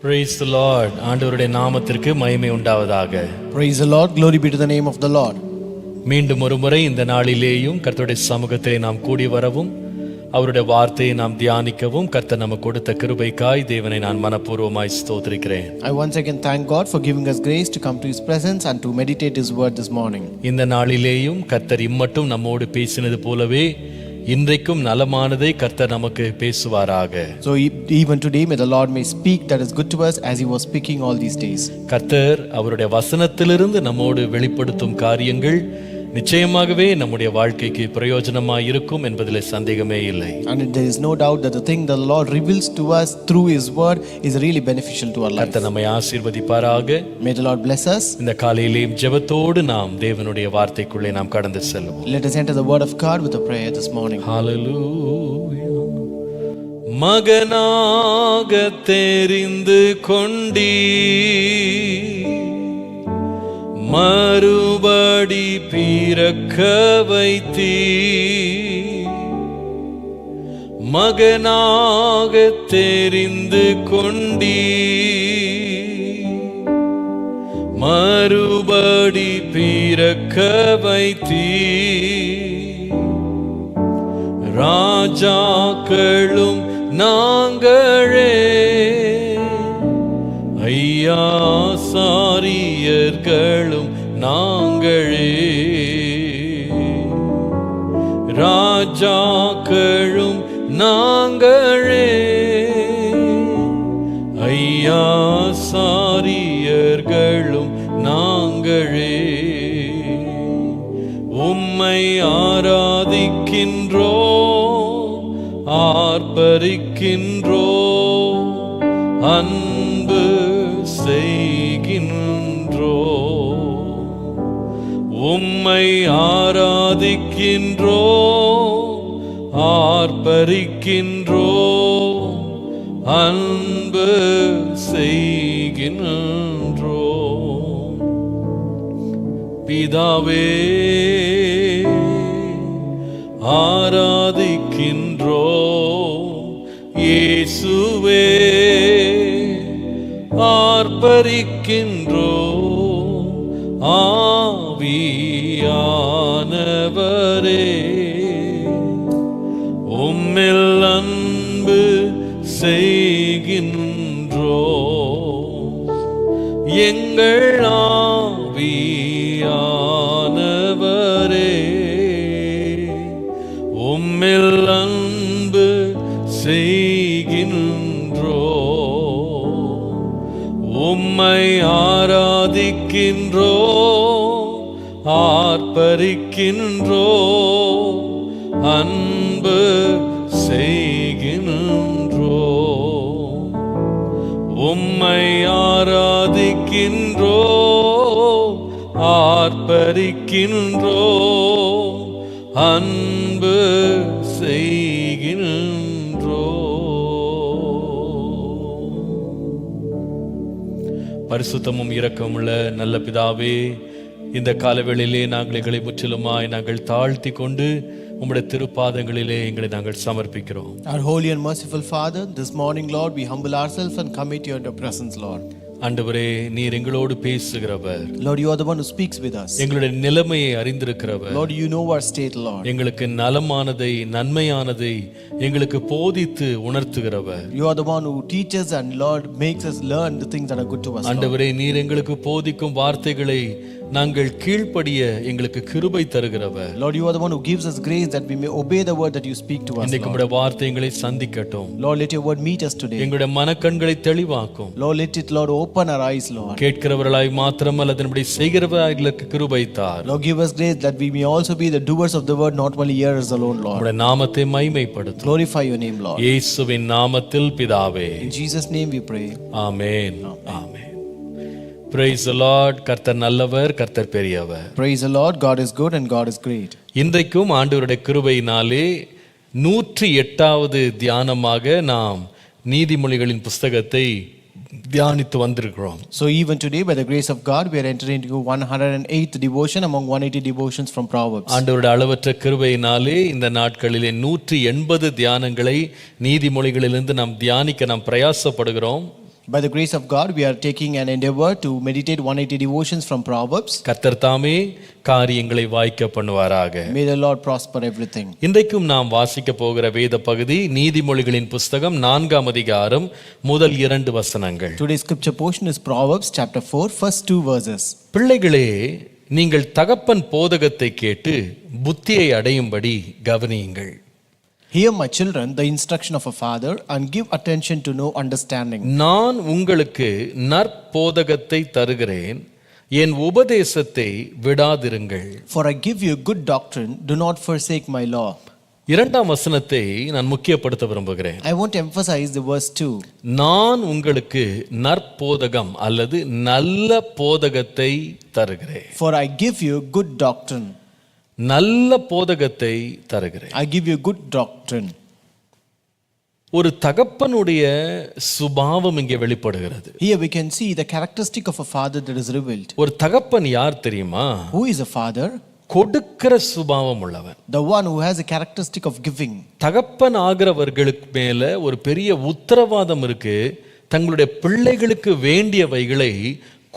Praise the Lord. ஆண்டவருடைய நாமத்திற்கு மகிமை உண்டாவதாக. Praise the Lord. Glory be to the name of the Lord. மீண்டும் ஒரு முறை இந்த நாளிலேயும் கர்த்தருடைய சமூகத்தை நாம் கூடி வரவும் அவருடைய வார்த்தையை நாம் தியானிக்கவும் கர்த்தர் நமக்கு கொடுத்த கிருபைக்காய் தேவனை நான் மனப்பூர்வமாய் ஸ்தோத்திரிக்கிறேன். I once again thank God for giving us grace to come to His presence and to meditate His word this morning. இந்த நாளிலேயும் கர்த்தர் இம்மட்டும் நம்மோடு பேசினது போலவே இன்றைக்கும் நலமானதை கர்த்தர் நமக்கு பேசுவாராக. So even today may the Lord may speak that is good to us as He was speaking all these days. கர்த்தர் அவருடைய வசனத்திலிருந்து நம்மோடு வெளிப்படுத்தும் காரியங்கள் நிச்சயமாகவே நம்முடைய வாழ்க்கைக்கு பிரயோஜனமாய் இருக்கும் என்பதிலே சந்தேகமே இல்லை. And there is no doubt that the thing the Lord reveals to us through His word is really beneficial to our life. கர்த்தர் நம்மை ஆசீர்வதிப்பாராக. May the Lord bless us. இந்த காலையிலேயும் ஜெபத்தோடு நாம் தேவனுடைய வார்த்தைக்குள்ளே நாம் கடந்து செல்வோம். Let us enter the word of God with a prayer this morning. Hallelujah. மகனாக தெரிந்து கொண்டீ மறுபடி பிறக்க வைத்தீ மகனாக தெரிந்து கொண்டீ மறுபடி பிறக்க வைத்தீ ராஜாக்களும் நாங்களே ஐயா சாரியர்களும் நாங்களே ராஜாக்களும் நாங்களே ஐயா சாரியர்களும் நாங்களே உம்மை ஆராதிக்கின்றோ ஆர்ப்பரிக்கின்றோ அன்பு செய்கின்றோ உம்மை ஆராதிக்கின்றோ ஆர்ப்பரிக்கின்றோ அன்பு செய்கின்றோ பிதாவே ஆராதிக்கின்றோ இயேசுவே ஆர்ப்பரிக்கின்றோ ஆவியானவரே உம்மில் அன்பு செய்கின்றோ எங்கள் ஆவியானவரே உம்மில் அன்பு செய்கின்றோ உம்மை ஆராதிக்கின்றோ ஆர்ப்பரிக்கின்றோ அன்பு செய்கின்றோ உம்மை ஆராதிக்கின்றோ ஆர்ப்பரிக்கின்றோ அன்பு செய்கின்றோ. பரிசுத்தமும் இரக்கமுள்ள நல்ல பிதாவே, இந்த காலவேளையிலே நாங்கள் எங்களை முற்றிலுமாய் நாங்கள் தாழ்த்தி கொண்டு உம்முடைய திருப்பாதங்களிலே எங்களை நாங்கள் சமர்ப்பிக்கிறோம். Our holy and merciful Father, this morning, Lord, we humble ourselves and commit your presence, Lord. ஆண்டவரே, நீர் எங்களோடு பேசுகிறவர். Lord, you are the one who speaks with us. எங்களுடைய நிலைமையை அறிந்திருக்கிறவர். Lord, you know our state, Lord. எங்களுக்கு நலமானதை நன்மையானதை எங்களுக்கு போதித்து உணர்த்துகிறவர். You are the one who teaches and Lord makes us learn the things that are good to us. ஆண்டவரே, நீர் எங்களுக்கு போதிக்கும் வார்த்தைகளை நாங்கள் கீழ்ப்படிய எங்களுக்கு கிருபை தருகிறவர். Lord, you are the one who gives us grace that we may obey the word that you speak to us. இன்னைக்கு உம்முடைய வார்த்தை எங்களை சந்திக்கட்டும். Lord, let your word meet us today. எங்களுடைய மனக்கண்களை தெளிவாக்கும். Lord, let it, Lord, open our eyes, Lord. கேட்கிறவர்களாய் மாத்திரமல்ல, அதன்படி செய்கிறவர்களுக்கு கிருபை தார். Lord, give us grace that we may also be the doers of the word, not only hearers alone, Lord. உம்முடைய நாமத்தை மகிமைப்படுத்தும். Glorify your name, Lord. இயேசுவின் நாமத்தில் பிதாவே. In Jesus' name we pray. Amen. Amen. Praise the Lord. கர்த்தர் நல்லவர், கர்த்தர் பெரியவர். Praise the Lord. God is good and God is great. இன்றைக்கும் ஆண்டவருடைய கிருபையினாலே 108வது தியானமாக நாம் நீதிமொழிகளின் புஸ்தகத்தை தியானித்து வந்திருக்கிறோம். So even today by the grace of God we are entering into 108th devotion among 180 devotions from Proverbs. ஆண்டவருடைய அளவற்ற கிருபையினாலே இந்த நாட்களிலே 180 தியானங்களை நீதிமொழிகளிலிருந்து நாம் தியானிக்க நாம் பிரயாசப்படுகிறோம். By the grace of God, we are taking an endeavor to meditate 180 devotions from Proverbs. கர்த்தர் தாமே காரியங்களை வாய்க்க பண்ணுவாராக. May the Lord prosper everything. இன்றைக்கும் நாம் வாசிக்க போகிற வேத பகுதி நீதிமொழிகளின் புஸ்தகம் 4ஆம் அதிகாரம் முதல் 2 வசனங்கள். Today's scripture portion is Proverbs chapter 4, first 2 verses. பிள்ளைகளே, நீங்கள் தகப்பன் போதகத்தை கேட்டு புத்தியை அடையும்படி கவனியுங்கள். Hear, my children, the instruction of a father, and give attention to know understanding. நான் உங்களுக்கு நற்போதகத்தை தருகிறேன், என் உபதேசத்தை விடாதிருங்கள். For I give you good doctrine, do not forsake my law. 2ஆம் வசனத்தை நான் முக்கியப்படுத்த விரும்புகிறேன். I want to emphasize the verse 2. நான் உங்களுக்கு நற்போதகம் அல்லது நல்ல போதகத்தை தருகிறேன். For I give you good doctrine. நல்ல போதகத்தை தருகிறேன். I give you good doctrine. ஒரு தகப்பனுடைய சுபாவம் இங்கே வெளிப்படுகிறது. Here we can see the characteristic of a father that is revealed. ஒரு தகப்பன் யார் தெரியுமா? Who is a father? கொடுக்கிற சுபாவம் உள்ளவன். The one who has a characteristic of giving. தகப்பன் ஆகிறவர்களுக்கு மேல ஒரு பெரிய உத்தரவாதம் இருக்கு. தங்களுடைய பிள்ளைகளுக்கு வேண்டியவைகளை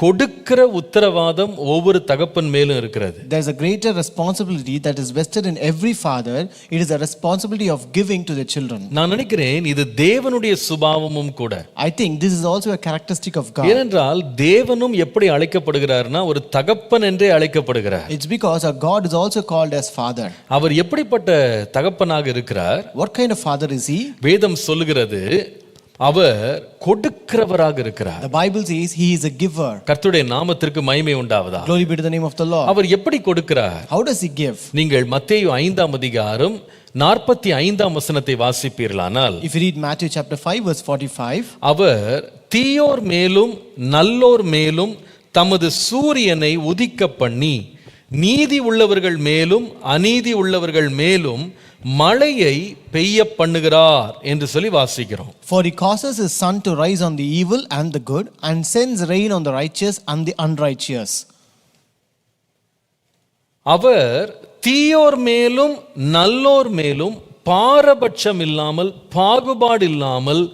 கொடுக்கிற உத்தரவாதம் ஒவ்வொரு தகப்பன் மேலும் இருக்கிறது. There is a greater responsibility that is vested in every father. It is a responsibility of giving to the children. நான் நினைக்கிறேன் இது தேவனுடைய சுபாவமும் கூட. I think this is also a characteristic of God. ஏனென்றால் தேவனும் எப்படி அழைக்கப்படுகிறார்னா ஒரு தகப்பன் என்றே அழைக்கப்படுகிறார். It's because our God is also called as father. அவர் எப்படிப்பட்ட தகப்பனாக இருக்கிறார்? What kind of father is he? வேதம் சொல்லுகிறது அவர் கொடுக்கிறவராக இருக்கிறார். The Bible says he is a giver. கர்த்தருடைய நாமத்திற்கு மகிமை உண்டாவதா. Glory be to the name of the Lord. அவர் எப்படி கொடுக்கிறார்? How does he give? நீங்கள் மத்தேயு 5ஆம் அதிகாரம் 45ஆம் வசனத்தை வாசிப்பீர்களானால், If you read Matthew chapter 5 verse 45, அவர் தீயோர் மேலும் நல்லோர் மேலும் தமது சூரியனை உதிக்க பண்ணி நீதி உள்ளவர்கள் மேலும் அநீதி உள்ளவர்கள் மேலும் மழையை பெய்ய பண்ணுகிறார் என்று சொல்லி வாசிக்கிறோம். For he causes his sun to rise on the evil and the good, and sends rain on the righteous and the unrighteous. அவர் தீயோர் மேலும் நல்லோர் மேலும் பாரபட்சம் இல்லாமல் பாகுபாடு இல்லாமல்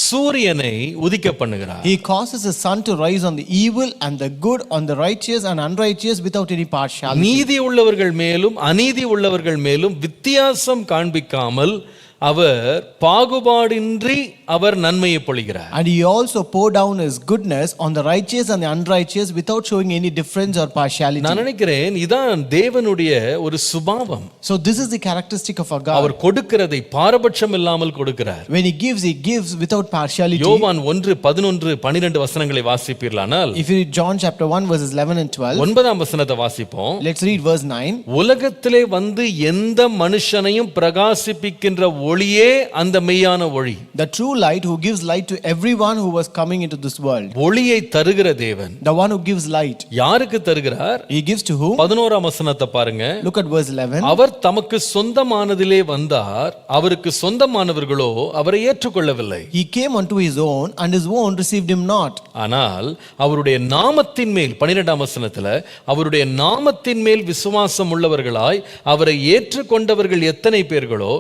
சூரியனை உதிக்க பண்ணுகிறார். He causes his sun to rise on the evil and the good, on the righteous and unrighteous without any partiality. நீதி உள்ளவர்கள் மேலும் அநீதி உள்ளவர்கள் மேலும் வித்தியாசம் காண்பிக்காமல் அவர் பாகுபாடின்றி அவர் நன்மையை பொழிகிறார். And he also pour down his goodness on the righteous and the unrighteous without showing any difference or partiality. நான் நினைக்கிறேன் இதான் தேவனுடைய ஒரு சுபாவம். So this is the characteristic of our God. அவர் கொடுக்கிறதை பாரபட்சம் இல்லாமல் கொடுக்கிறார். When he gives without partiality. யோவான் 1:11-12 வசனங்களை வாசிப்பீர்களானால், If you read John chapter 1 verses 11 and 12, 9ஆம் வசனத்தை வாசிப்போம். let's read verse 9. உலகத்திலே வந்து எந்த மனுஷனையும் பிரகாசிப்பிக்கின்ற ஒளியே அந்த மெய்யான ஒளி. The true light who gives light to everyone who was coming into this world. ஒளியை தருகிற தேவன். The one who gives light. யாருக்கு தருகிறார்? He gives to whom? 11ஆம் வசனத்தை பாருங்க. Look at verse 11. அவர் தமக்கு சொந்தமானதிலே வந்தார், அவருக்கு சொந்தமானவர்களோ அவரை ஏற்றுக்கொள்ளவில்லை. He came unto his own, and his own received him not. ஆனால் அவருடைய நாமத்தின் மேல் 12ஆம் வசனத்துல அவருடைய நாமத்தின் மேல் விசுவாசம் உள்ளவர்களாய் அவரை ஏற்றுக்கொண்டவர்கள் எத்தனை பேர்களோ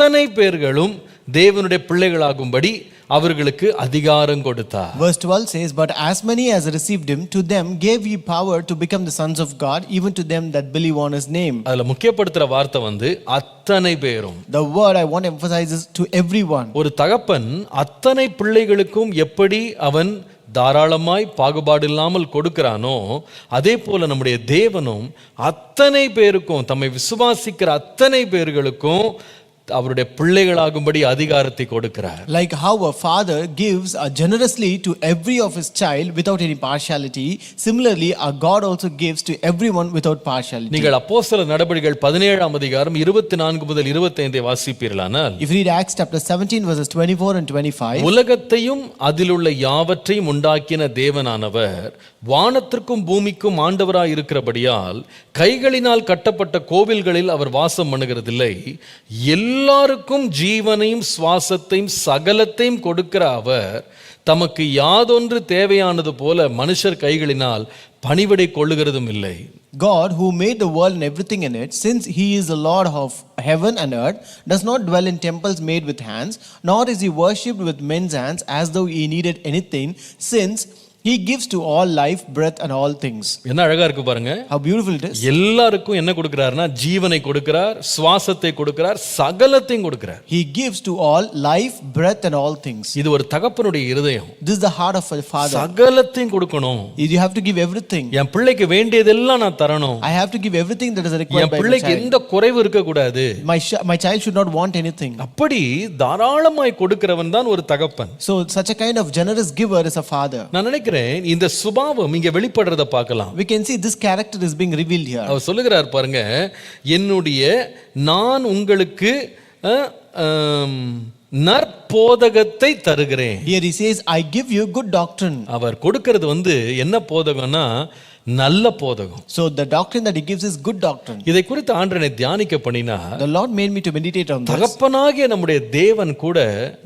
அத்தனை பேர்களும் தேவனுடைய பிள்ளைகளாகும்படி அவர்களுக்கு அதிகாரம் கொடுத்தார். Verse 12 says, but as many as received him, to them gave he power to become the sons of God, even to them that believe on his name. அதுல முக்கியப்படுத்துற வார்த்தை வந்து அத்தனை பேரும். The word I want to emphasize is to everyone. ஒரு தகப்பன் அத்தனை பிள்ளைகளுக்கும் எப்படி அவன் தாராளமாய் பாகுபாடு இல்லாமல் கொடுக்கிறானோ, அதே போல நம்முடைய தேவனும் அத்தனை பேருக்கும், தம்மை விசுவாசிக்கிற அத்தனை பேர்களுக்கும் அவருடைய பிள்ளைகளாகும்படி அதிகாரத்தை கொடுக்கிறார். Like how a father gives generously to every of his child without any partiality, similarly our God also gives to everyone without partiality. நீங்கள் அப்போஸ்தலர் நடபடிகள் 17ஆம் அதிகாரம் 24-25 வாசிப்பீர்களானால், If you read Acts chapter 17 verses 24 and 25, உலகத்தையும் அதிலுள்ள யாவற்றையும் உண்டாக்கின தேவனானவர் வானத்திற்கும் பூமிக்கும் ஆண்டவராய் இருக்கிறபடியால் கைகளினால் கட்டப்பட்ட கோவில்களில் அவர் வாசம் பண்ணுகிறதில்லை. எல்லாருக்கும் ஜீவனையும் சுவாசத்தையும் சகலத்தையும் கொடுக்கிற அவர் தமக்கு யாதொன்று தேவையானது போல மனுஷர் கைகளினால் பணிவிடை கொள்ளுகிறதும் இல்லை. God, who made the world and everything in it, since he is the Lord of heaven and earth, does not dwell in temples made with hands, nor is he worshipped with men's hands as though he needed anything, since he gives to all life, breath and all things. என்ன அழகா இருக்கு பாருங்க. How beautiful it is. எல்லாருக்கும் என்ன கொடுக்கிறார்னா ஜீவனை கொடுக்கிறார், சுவாசத்தை கொடுக்கிறார், சகலத்தையும் கொடுக்கிறார். He gives to all life, breath and all things. இது ஒரு தகப்பனுடைய இருதயம். This is the heart of a father. சகலத்தையும் கொடுக்கணும். You have to give everything. என் பிள்ளைக்கு வேண்டியதெல்லாம் நான் தரணும். I have to give everything that is required N by my பிள்ளைக்கு child. எந்த குறைவு இருக்க கூடாது. My child should not want anything. அப்படி தாராளமாய் கொடுக்கிறவன் தான் ஒரு தகப்பன். So such a kind of generous giver is a father. நான் நினைக்கிறேன் இந்த சுபாவம் இங்க வெளிப்படுறத பார்க்கலாம். We can see this character is being revealed here. அவர் சொல்லுகிறார் பாருங்க, நான் உங்களுக்கு நற்போதகத்தை தருகிறேன். Here he says, I give you good doctrine. அவர் கொடுக்கிறது என்ன போதகம்னா நல்ல போதகம். So the doctrine that he gives is good doctrine. இதை குறித்து ஆண்டவனை தியானிக்க பண்ணினா The Lord made me to meditate on this. தகப்பனாகிய நம்முடைய தேவன் கூட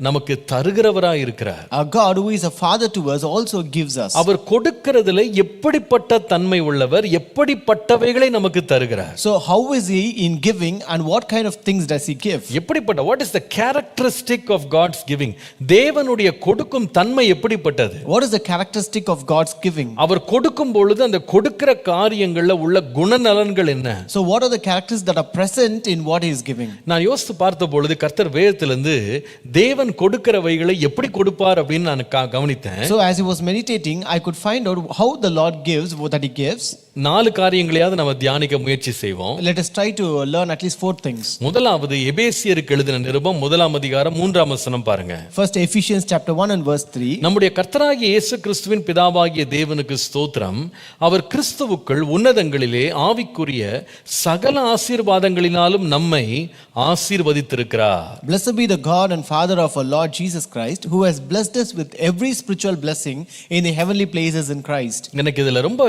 நமக்கு தருகிறவராய் இருக்கிறார். Our God, who is a father to us, also gives us. அவர் கொடுக்கிறதுல எப்படிப்பட்ட தன்மை உள்ளவர், எப்படிப்பட்டவைகளை நமக்கு தருகிறார். So how is he in giving and what kind of things does he give? எப்படிப்பட்ட, what is the characteristic of God's giving? தேவனுடைய கொடுக்கும் தன்மை எப்படிப்பட்டது? What is the characteristic of God's giving? அவர் கொடுக்கும் பொழுது அந்த கொடுக்கிற காரியங்கள்ல உள்ள குணநலன்கள் என்ன? So what are the characters that are present in what he is giving? நான் யோசித்து பார்த்த பொழுது கர்த்தர் வேதத்திலிருந்து தேவன் கொடுக்கிறவைகளை எப்படி கொடுப்பார் அப்படின்னு நான் கவனித்தேன். So as he was meditating, I could find out how the Lord gives what that he gives. 4 காரியங்களையாவது நம்ம தியானிக்க முயற்சி செய்வோம். Let us try to learn at least 4 things. முதலாவது எபேசியருக்கு எழுதின நிருபம் 1ஆம் அதிகாரம் 3ஆம் வசனம் பாருங்க. First Ephesians chapter 1 and verse 3. நம்முடைய கர்த்தராகிய இயேசு கிறிஸ்துவின் பிதாவாகிய தேவனுக்கு ஸ்தோத்திரம். அவர் கிறிஸ்துவுக்குள் உன்னதங்களிலே ஆவிக்குரிய சகல ஆசீர்வாதங்களினாலும் நம்மை ஆசீர்வதித்திருக்கிறார். Blessed be the God and Father of our Lord Jesus Christ, who has blessed us with every spiritual blessing in the heavenly places in Christ. எனக்கு இதுல ரொம்ப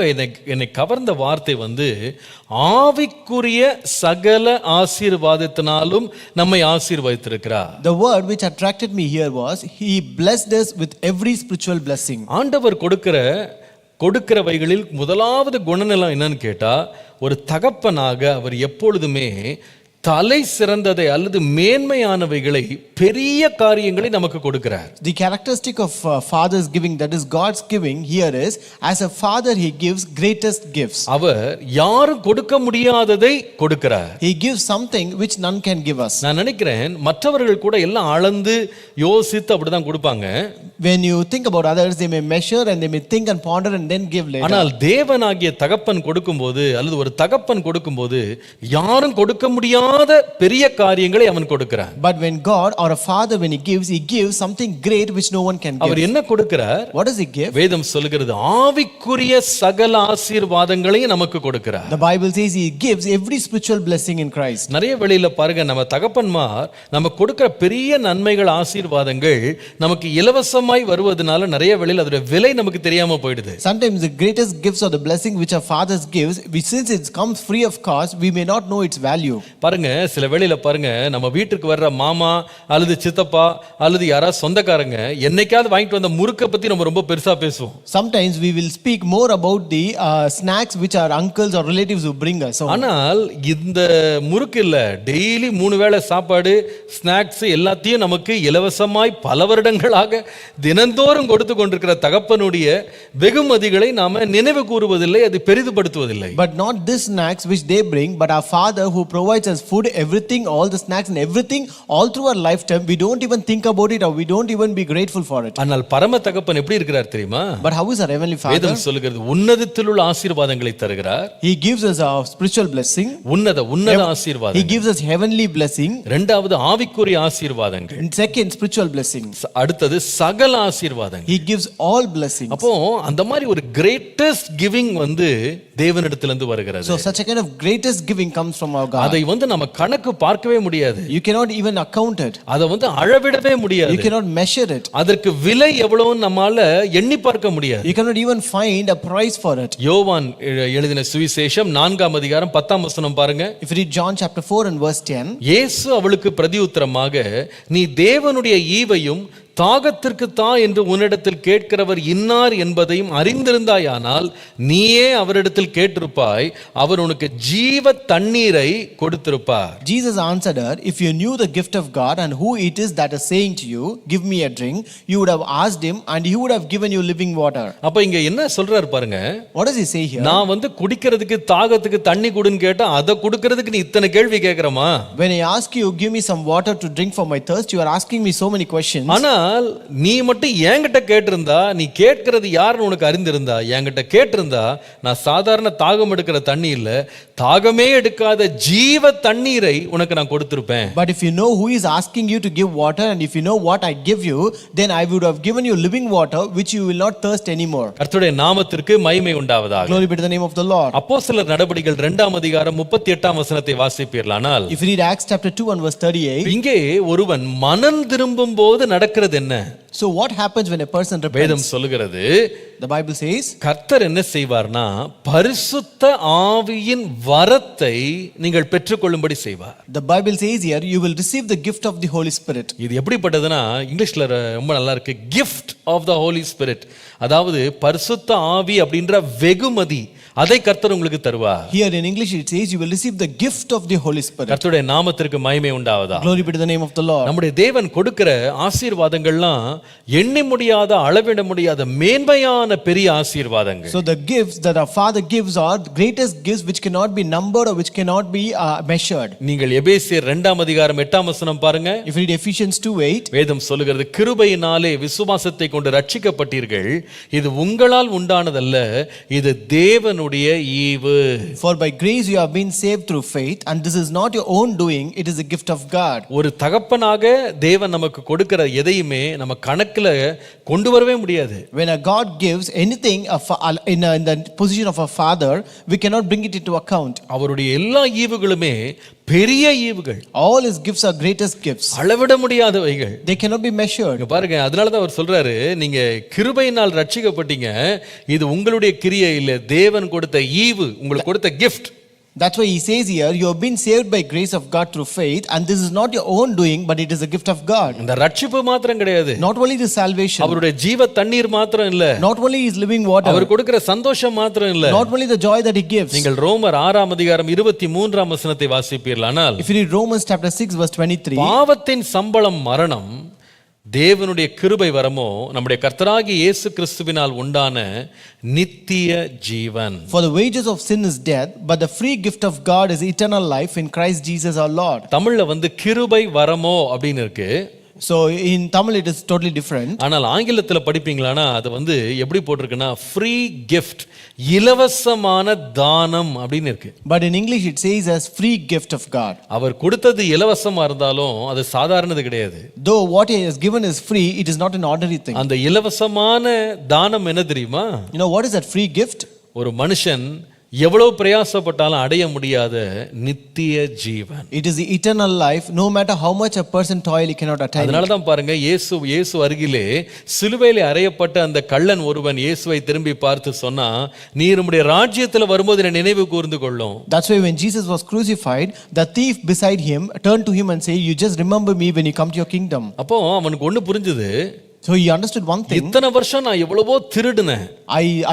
என்னை கவர்ந்த வார்த்தை ஆவிக்குரிய சகல ஆசீர்வாதத்தினாலும் நம்மை ஆசீர்வதித்திருக்கிறார். The word which attracted me here was, he blessed us with every spiritual blessing. ஆண்டவர் கொடுக்கிறவைகளில் முதலாவது குணநலம் என்னன்னு கேட்டா, ஒரு தகப்பனாக அவர் எப்பொழுதுமே தலை சிறந்ததை அல்லது மேன்மையானவைகளை, பெரிய காரியங்களை நமக்கு கொடுக்கிறார். The characteristic of father's giving, that is God's giving here, is as a father he gives greatest gifts. அவர் யாரும் கொடுக்க முடியாததை கொடுக்கிறார். He gives something which none can give us. நான் நினைக்கிறேன் மற்றவர்கள் கூட எல்லாம் அளந்து யோசித்து அப்படிதான் கொடுப்பாங்க. When you think about others, they may measure and they may think and ponder and then give later. ஆனால் தேவனாகிய தகப்பன் கொடுக்கும்போது அல்லது ஒரு தகப்பன் கொடுக்கும்போது யாரும் கொடுக்க முடியாத பெரிய காரியங்களை அவன் கொடுக்கிறான். But when God or a father, when he gives something great which no one can give. அவர் என்ன கொடுக்கிறார்? What does he give? வேதம் சொல்லுகிறது ஆவிக்குரிய சகல ஆசீர்வாதங்களையும் நமக்கு கொடுக்கிறார். The Bible says he gives every spiritual blessing in Christ. நிறைய வேளையில பாருங்க, நம்ம தகப்பன்மார் நம்ம கொடுக்கிற பெரிய நன்மைகள், ஆசீர்வாதங்கள் நமக்கு இலவசமாய் வருவதனால நிறைய வேளையில அதோட விலை நமக்கு தெரியாம போயிடுது. Sometimes the greatest gifts or the blessing which our fathers gives, which since it comes free of cost, we may not know its value. பாருங்க, சில வேளையில பாருங்க, நம்ம வீட்டுக்கு வர்ற மாமா அல்லது சித்தப்பா அல்லது யாராவது சொந்தக்காரங்க என்னைக்காவது வாங்கிட்டு வந்த முறுக்க பத்தி நம்ம ரொம்ப பெருசா பேசுவோம். Sometimes we will speak more about the snacks which our uncles or relatives who bring us. ஆனால் இந்த முறுக்கு இல்ல, டெய்லி 3 வேளை சாப்பாடு, ஸ்நாக்ஸ் எல்லாத்தையும் நமக்கு இலவசமாய் பல வருடங்களாக தினந்தோறும் கொடுத்து கொண்டிருக்கிற தகப்பனுடைய வெகுமதிகளை நாம நினைவு கூறுவதில்லை, அது பெரிதுபடுத்துவதில்லை. But not this snacks which they bring, but our Father who provides us food, everything, all the snacks and everything all through our lifetime, we don't even think about it or we don't even be grateful for it. ஆனால் பரம தகப்பன் எப்படி இருக்கிறார் தெரியுமா? But how is our heavenly Father? வேதம் சொல்லுகிறது உன்னதத்தில் உள்ள ஆசீர்வாதங்களை தருகிறார். He gives us our spiritual blessing. உன்னத ஆசீர்வாதம். He gives us heavenly blessing. இரண்டாவது ஆவிக்குரிய ஆசீர்வாதங்கள். And second, spiritual blessing. அடுத்தது சகல ஆசீர்வாதங்கள். He gives all blessings. அப்போ அந்த மாதிரி ஒரு greatest giving தேவனிடத்திலிருந்து வருகிறது. So such a kind of greatest giving comes from our God. அதை நம்ம கணக்கு பார்க்கவே முடியாது. You cannot even account it. அதை அளவிடவே முடியாது. You cannot measure it. அதற்கு விலை எவ்வளவுன்னு நம்மால எண்ணி பார்க்க முடியாது. You cannot even find a price for it. யோவான் எழுதின சுவிசேஷம் 4ஆம் அதிகாரம் 10ஆம் வசனம் பாருங்க. If you read John chapter 4 and verse 10. இயேசு அவளுக்கு பிரதியுத்தரமாக, நீ தேவனுடைய ஈவையும் தாகத்திற்கு தா என்று உன்னிடத்தில் கேட்கிறவர் இன்னார் என்பதையும் அறிந்திருந்தாயானால் நீயே அவரிடத்தில் கேட்டிருப்பாய், அவர் உனக்கு ஜீவ தண்ணீரை கொடுத்திருப்பார். Jesus answered her, if you knew the gift of God and who it is that is saying to you, give me a drink, you would have asked him and he would have given you living water. அப்ப இங்க என்ன சொல்றாரு பாருங்க. What does he say here? நான் குடிக்கிறதுக்கு தாகத்துக்கு தண்ணி கொடுன்னு கேட்டா அதை கொடுக்கிறதுக்கு நீ இத்தனை கேள்வி கேட்கிறமா? When I ask you, give me some water to drink for my thirst, you are asking me so many questions. ஆனால் நீ மட்டும் என்கிட்ட கேட்டிருந்தா, நீ கேட்கிறது யாருன்னு உனக்கு அறிந்திருந்தா, என்கிட்ட கேட்டிருந்தா, நான் சாதாரண தாகம் எடுக்கிற தண்ணி இல்ல, தாகமே எடுக்காத ஜீவ தண்ணீரை உனக்கு நான் கொடுத்திருப்பேன். But if you know who is asking you to give water and if you know what I give you, then I would have given you living water which you will not thirst anymore. கர்த்தருடைய நாமத்திற்கு மகிமை உண்டாவதாக. Glory be to the name of the Lord. அப்போஸ்தலர் நடபடிகள் 2ஆம் அதிகாரம் 38ஆம் வசனத்தை வாசிப்பீர்களானால், If you read Acts chapter 2 and verse 38, இங்கே ஒருவன் மனம் திரும்பும் போது நடக்கிறது என்ன? so what happens when a person repents? வேதம் சொல்லுகிறது, The Bible says, கர்த்தர் என்ன செய்வார்னா பரிசுத்த ஆவியின் வரத்தை நீங்கள் பெற்றுக்கொள்ளும்படி செய்வார். the Bible says here, you will receive the gift of the Holy Spirit. இது எப்படிப்பட்டதுன்னா இங்கிலீஷ்ல ரொம்ப நல்லா இருக்கு, gift of the Holy Spirit. அதாவது பரிசுத்த ஆவி அப்படின்ற வெகுமதி, அதை கர்த்தர் உங்களுக்கு தருவார். Here in English it says you will receive the gift of the Holy Spirit. கர்த்தருடைய நாமத்திற்கு மகிமை உண்டாவதாக. Glory be to the name of the Lord. நம்முடைய தேவன் கொடுக்கிற ஆசீர்வாதங்கள்லாம் எண்ணி முடியாத, அளவிட முடியாத மேன்மையான பெரிய ஆசீர்வாதங்கள். So the gifts that our Father gives are the greatest gifts which cannot be numbered or which cannot be measured. நீங்கள் எபேசியர் 2ஆம் அதிகாரம் 8ஆம் வசனம் பாருங்க. If you read Ephesians 2:8, வேதம் சொல்லுகிறது, கிருபையினாலே விசுவாசத்தை கொண்டு ரட்சிக்கப்பட்டீர்கள், இது உங்களால் உண்டானதல்ல, இது தேவனுடைய ஈவு. for by grace you have been saved through faith and this is not your own doing, it is a gift of God. ஒரு தகப்பனாக தேவன் நமக்கு கொடுக்கிற எதையுமே நம்ம கணக்குல கொண்டு வரவே முடியாது. When a God gives anything in the position of a father, we cannot bring it into account. அவருடைய எல்லா ஈவுகளுமே பெரிய ஈவுகள். All his gifts are greatest gifts. அளவிட முடியாதவைகள். They cannot be measured. இங்க பாருங்க, அதனால தான் அவர் சொல்றாரு, நீங்க கிருபையினால் ரட்சிக்கப்பட்டீங்க, இது உங்களுடைய கிரியை இல்ல, தேவன் கொடுத்த ஈவு, உங்களுக்கு கொடுத்த gift. That's why he says here, you have been saved by grace of God through faith and this is not your own doing but it is a gift of God. இந்த ரட்சிப்பு மாத்திரம் கிடையாது. Not only the salvation. அவருடைய ஜீவ தண்ணீர் மாத்திரம் இல்ல. Not only his living water. அவர் கொடுக்கிற சந்தோஷம் மாத்திரம் இல்ல. Not only the joy that he gives. நீங்கள் ரோமர் 6ஆம் அதிகாரம் 23ஆம் வசனத்தை வாசிப்பீர்களானால், If you read Romans chapter 6 verse 23, பாவத்தின் சம்பளம் மரணம், தேவனுடைய கிருபை வரமோ நம்முடைய கர்த்தராகிய இயேசு கிறிஸ்துவினால் உண்டான நித்திய ஜீவன். for the wages of sin is death but the free gift of God is eternal life in Christ Jesus our Lord. தமிழ்ல கிருபை வரமோ அப்படின்னு இருக்கு. So in Tamil it is totally different. ஆனால் ஆங்கிலத்தில் படிப்பீங்களானா அது எப்படி போட்டிருக்குன்னா ஃப்ரீ கிஃப்ட், இலவசமான தானம் அப்படின்னு இருக்கு. But in English it says as free gift of God. அவர் கொடுத்தது இலவசமா இருந்தாலும் அது சாதாரணது கிடையாது. Though what he has given is free, it is not an ordinary thing. அந்த இலவசமான தானம் என்ன தெரியுமா? You know what is that free gift? ஒரு மனுஷன் எவ்வளவு பிரயாசப்பட்டாலும் அடைய முடியாத நித்திய ஜீவன். It is the eternal life. No matter how much a person toil, he cannot attain. அதனால தான் பாருங்க, இயேசு அருகிலே சிலுவையிலே அறையப்பட்ட அந்த கள்ளன் ஒருவன் இயேசுவை திரும்பி பார்த்து சொன்னா, நீர் உம்முடைய ராஜ்யத்தில் வரும்போது என்னை நினைவு கூர்ந்து கொள்ளும். That's why when Jesus was crucified, the thief beside him turned to him and said, you just remember me when you come to your kingdom. அப்போ அவனுக்கு ஒன்னு புரிஞ்சது. So he understood one thing. இத்தனை வருஷம் நான் எவ்வளவோ திருடுனேன்.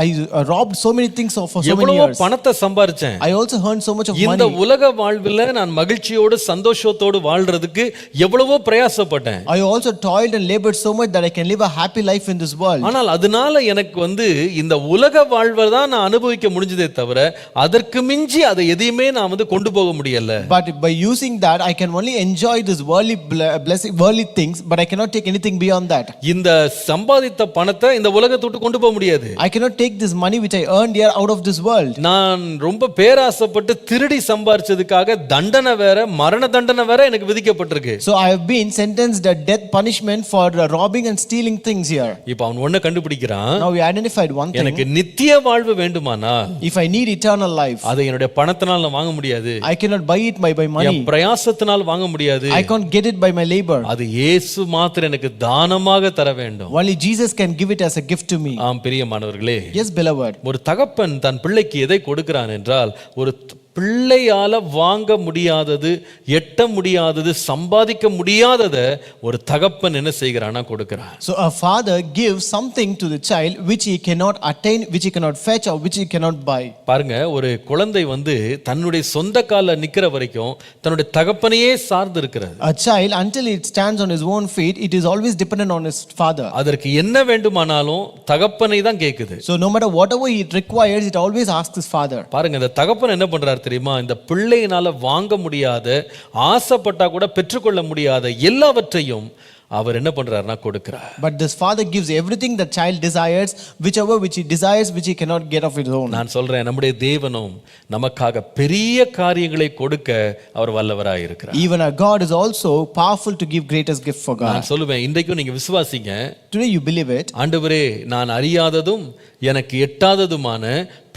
I robbed so many things for so many எவ்வளவோ years. பணத்தை சம்பாரிச்சேன். I also earned so much of money. இந்த உலக வாழ்வில நான் மகிழ்ச்சியோடு சந்தோஷத்தோடு வாழ்றதுக்கு எவ்வளவோ பிரயாசப்பட்டேன். I also toiled and labored so much that I can live a happy life in this world. ஆனால் அதனால எனக்கு இந்த உலக வாழ்வை தான் நான் அனுபவிக்க முடிஞ்சதே தவிர அதற்கு மிஞ்சி அதை எதையுமே நான் கொண்டு போக முடியல. But by using that I can only enjoy this worldly blessing, worldly things, but I cannot take anything beyond that. இந்த சம்பாதித்த பணத்தை இந்த உலகத்தை விட்டு கொண்டு போக முடியாது. I cannot take this money which I earned here out of this world. நான் ரொம்ப பேராசைப்பட்டு திருடி சம்பாரிச்சதுக்காக தண்டனை வேற, மரண தண்டனை வேற எனக்கு விதிக்கப்பட்டிருக்கு. So I have been sentenced a death punishment for robbing and stealing things here. இப்போ அவன் ஒண்ணு கண்டுபிடிக்கிறான். Now we identified one thing. எனக்கு நித்திய வாழ்வு வேண்டுமானால், if I need eternal life, அதை என்னுடைய பணத்தினால் நான் வாங்க முடியாது. I cannot buy it by money. என் பிரயாசத்தினால் வாங்க முடியாது. I can't get it by my labor. அது இயேசு மாத்திரம் எனக்கு தானமாக தர வேண்டும். Only Jesus can give it as a gift to me. ஆம் பிரியமானவர்களே. Yes beloved. ஒரு தகப்பன் தன் பிள்ளைக்கு எதை கொடுக்கிறான் என்றால் ஒரு பிள்ளையால வாங்க முடியாதது, எட்ட முடியாதது, சம்பாதிக்க முடியாதத ஒரு தகப்பன் என்ன செய்கிறானா கொடுக்கிறான். So a father gives something to the child which he cannot attain, which he cannot fetch, or which he cannot buy. பாருங்க, ஒரு குழந்தை தன்னுடைய சொந்த கால்ல நிக்கிற வரைக்கும் தன்னுடைய தகப்பனையே சார்ந்து இருக்கிறது. A child, until it stands on his own feet, it is always dependent on his father. அதற்கு என்ன வேண்டுமானாலும் தகப்பனை தான் கேக்குது. So no matter whatever it requires, it always asks his father. பாருங்க, இந்த தகப்பன் என்ன பண்றாரு தெரியுமா? இந்த பிள்ளையினால வாங்க முடியாத, ஆசைப்பட்டா கூட பெற்றுக்கொள்ள முடியாத எல்லாவற்றையும் அவர் என்ன பண்றாருன்னா கொடுக்கிறார். But this father gives everything the child desires, whichever which he desires, which he cannot get of his own. நான் சொல்றேன், நம்முடைய தேவனும் நமக்காக பெரிய காரியங்களை கொடுக்க அவர் வல்லவராய் இருக்கிறார். Even our God is also powerful to give greatest gift for God. நான் சொல்லுவேன், இன்றைக்கும் நீங்க விசுவாசிங்க. Today you believe it. ஆண்டவரே, நான் அறியாததும் எனக்கு எட்டாததுமான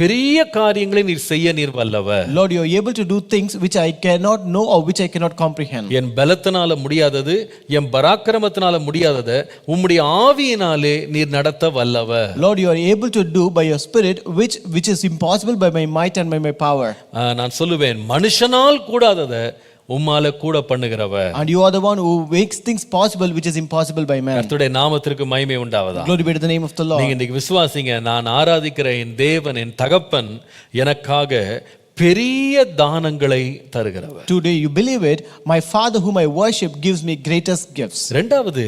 பெரிய காரியங்களை நீர் செய்ய நீர் வல்லவர். Lord, you are able to do things which I cannot know or which I cannot comprehend. என் பலத்தினால முடியாதது, என் பராக்கிரமத்தினால முடியாததை உம்முடைய ஆவியினாலே நீர் நடத்த வல்லவர். Lord, you are able to do by your spirit which is impossible by my might and by my power. நான் சொல்லுவேன், மனுஷனால் கூடாததை உம்மால கூட பண்ணுகிறவர். And you are the one who makes things possible which is impossible by man. கர்த்தருடைய நாமத்திற்கு மகிமை உண்டாவதா. Glory be to the name of the Lord. நீங்க இன்னைக்கு விசுவாசிங்க, நான் ஆராதிக்கிற என் தேவன், என் தகப்பன் எனக்காக பெரிய தானங்களை தருகிறவர். Today you believe it. My father whom I worship gives me greatest gifts. இரண்டாவது,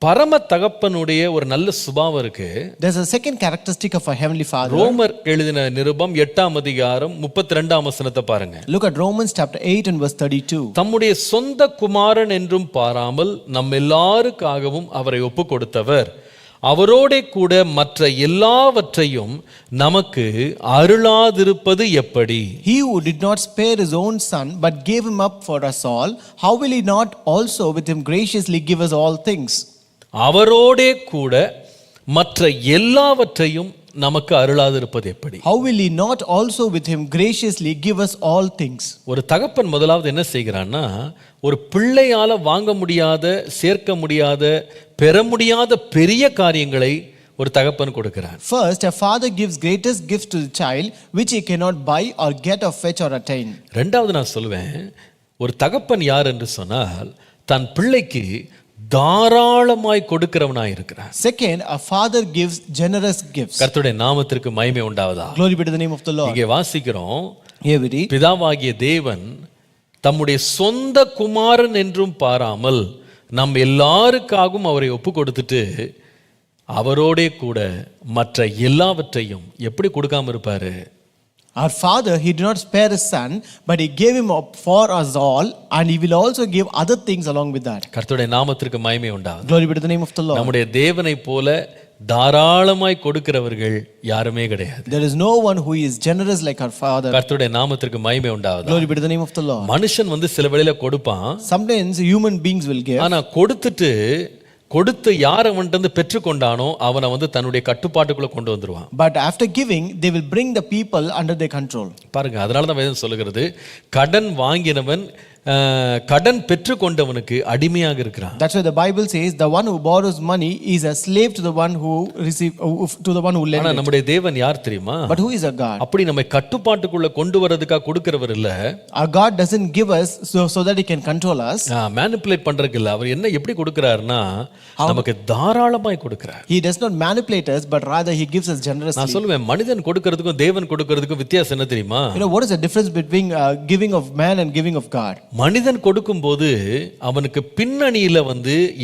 பரம தகப்பனுடைய ஒரு நல்ல சுபாவம் இருக்கு. There's a second characteristic of a heavenly father. ரோமர் எழுதின நிருபம் 8ஆம் அதிகாரம் 32ஆம் வசனத்தை பாருங்க. Look at Romans chapter 8 and verse 32. தம்முடைய சொந்த குமாரன் என்றும் பாராமல் நம் எல்லாருக்காகவும் அவரை ஒப்பு கொடுத்தவர் அவரோடே கூட மற்ற எல்லாவற்றையும் நமக்கு அருளாதிருப்பது எப்படி? He who did not spare his own son but gave him up for us all, how will he not also with him graciously give us all things? அவரோடே கூட மற்ற எல்லாவற்றையும் நமக்கு அருளாதிருப்பது எப்படி? How will he not also with him graciously give us all things? ஒரு தகப்பன் முதலாவது என்ன செய்கிறான்னா, ஒரு பிள்ளையால வாங்க முடியாத, சேர்க்க முடியாத, பெற முடியாத பெரிய காரியங்களை ஒரு தகப்பன் கொடுக்கிறார். First, a father gives greatest gift to the child which he cannot buy or get or fetch or attain. ரெண்டாவது நான் சொல்லுவேன், ஒரு தகப்பன் யார் என்று சொன்னால் தன் பிள்ளைக்கு தாராளமாய் கொடுக்கிறவனாய் இருக்கிறார். Second, a father gives generous gifts. கர்த்தருடைய நாமத்திற்கு மகிமை உண்டாவதா. Glory be to the name of the Lord. இங்கே வாசிக்கிறோம், Here we read, பிதாவாகிய தேவன் தம்முடைய சொந்த குமாரன் என்றும் பாராமல் நம் எல்லாருக்காகவும் அவரை ஒப்பு கொடுத்துட்டு அவரோடே கூட மற்ற எல்லாவற்றையும் எப்படி கொடுக்காம இருப்பாரு? our father, he did not spare his son, but he gave him up for us all, and he will also give other things along with that. கர்த்தருடைய நாமத்திற்கு மகிமை உண்டாவதா. Glory be to the name of the Lord. நம்முடைய தேவனை போல தாராளமாய் கொடுக்கிறவர்கள் யாருமே கிடையாது. There is no one who is generous like our father. கர்த்தருடைய நாமத்திற்கு மகிமை உண்டாவதா. Glory be to the name of the Lord. மனுஷன் சில வேளையில கொடுப்பான். Sometimes human beings will give. ஆனா கொடுத்து யார் அவன்கிட்ட பெற்றுக்கொண்டானோ அவனை தன்னுடைய கட்டுப்பாட்டுக்குள்ள கொண்டு வந்துருவான். But after giving, they will bring the people under their control. பாருங்க, அதனால தான் வேதம் சொல்லுகிறது, கடன் வாங்கினவன் கடன் பெற்றுக்கொண்டவனுக்கு அடிமையாக இருக்கிறான். That's why the Bible says the one who borrows money is a slave to the one who to the one who lends. ஆனா நம்முடைய தேவன் யார் தெரியுமா? But who is our God? அப்படி நம்மை கட்டுப்பாட்டுக்குள்ள கொண்டு வரதுக்காக கொடுக்கிறவர் இல்ல. Our God doesn't give us so that he can control us. Manipulate பண்றதுக்கு இல்ல. அவர் என்ன எப்படி கொடுக்கிறாருன்னா நமக்கு தாராளமாய் கொடுக்கிறார். He does not manipulate us, but rather he gives us generously. நான் சொல்லுவேன், மனிதன் கொடுக்கிறதுக்கும் தேவன் கொடுக்கிறதுக்கும் வித்தியாசம் என்ன தெரியுமா? You know what is the difference between giving of man and giving of God? மனிதன் கொடுக்கும்போது அவனுக்கு பின்னணியில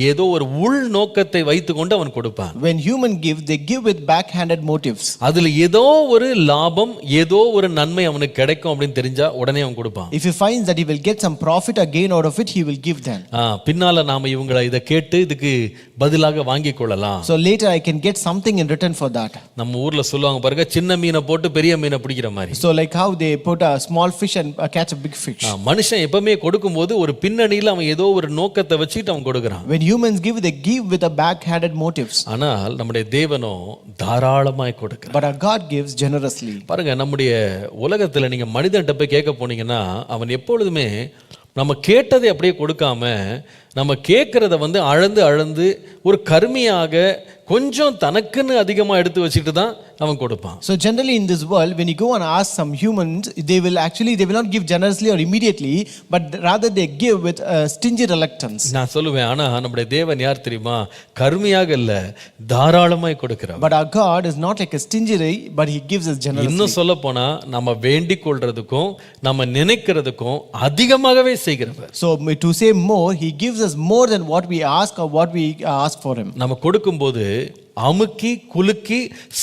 ஏதோ ஒரு உள் நோக்கத்தை வைத்துக்கொண்டு அவன் கொடுப்பான். When human give, they give with backhanded motives. அதுல ஏதோ ஒரு லாபம், ஏதோ ஒரு நன்மை அவனுக்கு கிடைக்கும் அப்படின்னு தெரிஞ்சா உடனே அவன் கொடுப்பான். If he finds that he will get some profit or gain out of it, he will give them. பின்னால நாம இவங்களை இதை கேட்டு இதுக்கு பதிலாக வாங்கிக் கொள்ளலாம். So later I can get something in return for that. நம்ம ஊர்ல சொல்லுவாங்க பாருங்க, சின்ன மீனை போட்டு பெரிய மீனை பிடிக்கிற மாதிரி. So like how they put a small fish and catch a big fish. மனுஷன் எப்பவுமே கொடுக்கும்போது ஒரு பின்னணியில அவன் ஏதோ ஒரு நோக்கத்தை வச்சுட்டு அவன் கொடுக்கறான். When humans give, they give with a backhanded motives. ஆனால் நம்முடைய தேவனோ தாராளமாய் கொடுக்கிறார். But our God gives generously. பாருங்க, நம்முடைய உலகத்துல நீங்க மனிதன்ட்ட போய் கேட்க போனீங்கன்னா அவன் எப்பொழுதுமே நம்ம கேட்டதை அப்படியே கொடுக்காம நம்ம கேட்கறத அளந்து ஒரு கருமையாக கொஞ்சம் தனக்குன்னு அதிகமாக எடுத்து வச்சுட்டு தான் அவன் கொடுப்பான். So generally in this world, when you go and ask some humans, they will not give generously or immediately, but rather they give with stingy reluctance. நான் சொல்லுவேன், ஆனா நம்முடைய தேவன் யார் தெரியுமா? கருமையாக இல்ல, தாராளமாய் கொடுக்கிறவர். But our God is not like a stingy, but he gives us generously. இன்னும் சொல்ல போனா நம்ம வேண்டிக் கொள்றதுக்கும் நம்ம நினைக்கிறதுக்கும் அதிகமாகவே செய்கிறவர். So to say more, he gives us more than what we ask or what we ask for him. நம்ம கொடுக்கும்போது அமுக்கி குலுக்கி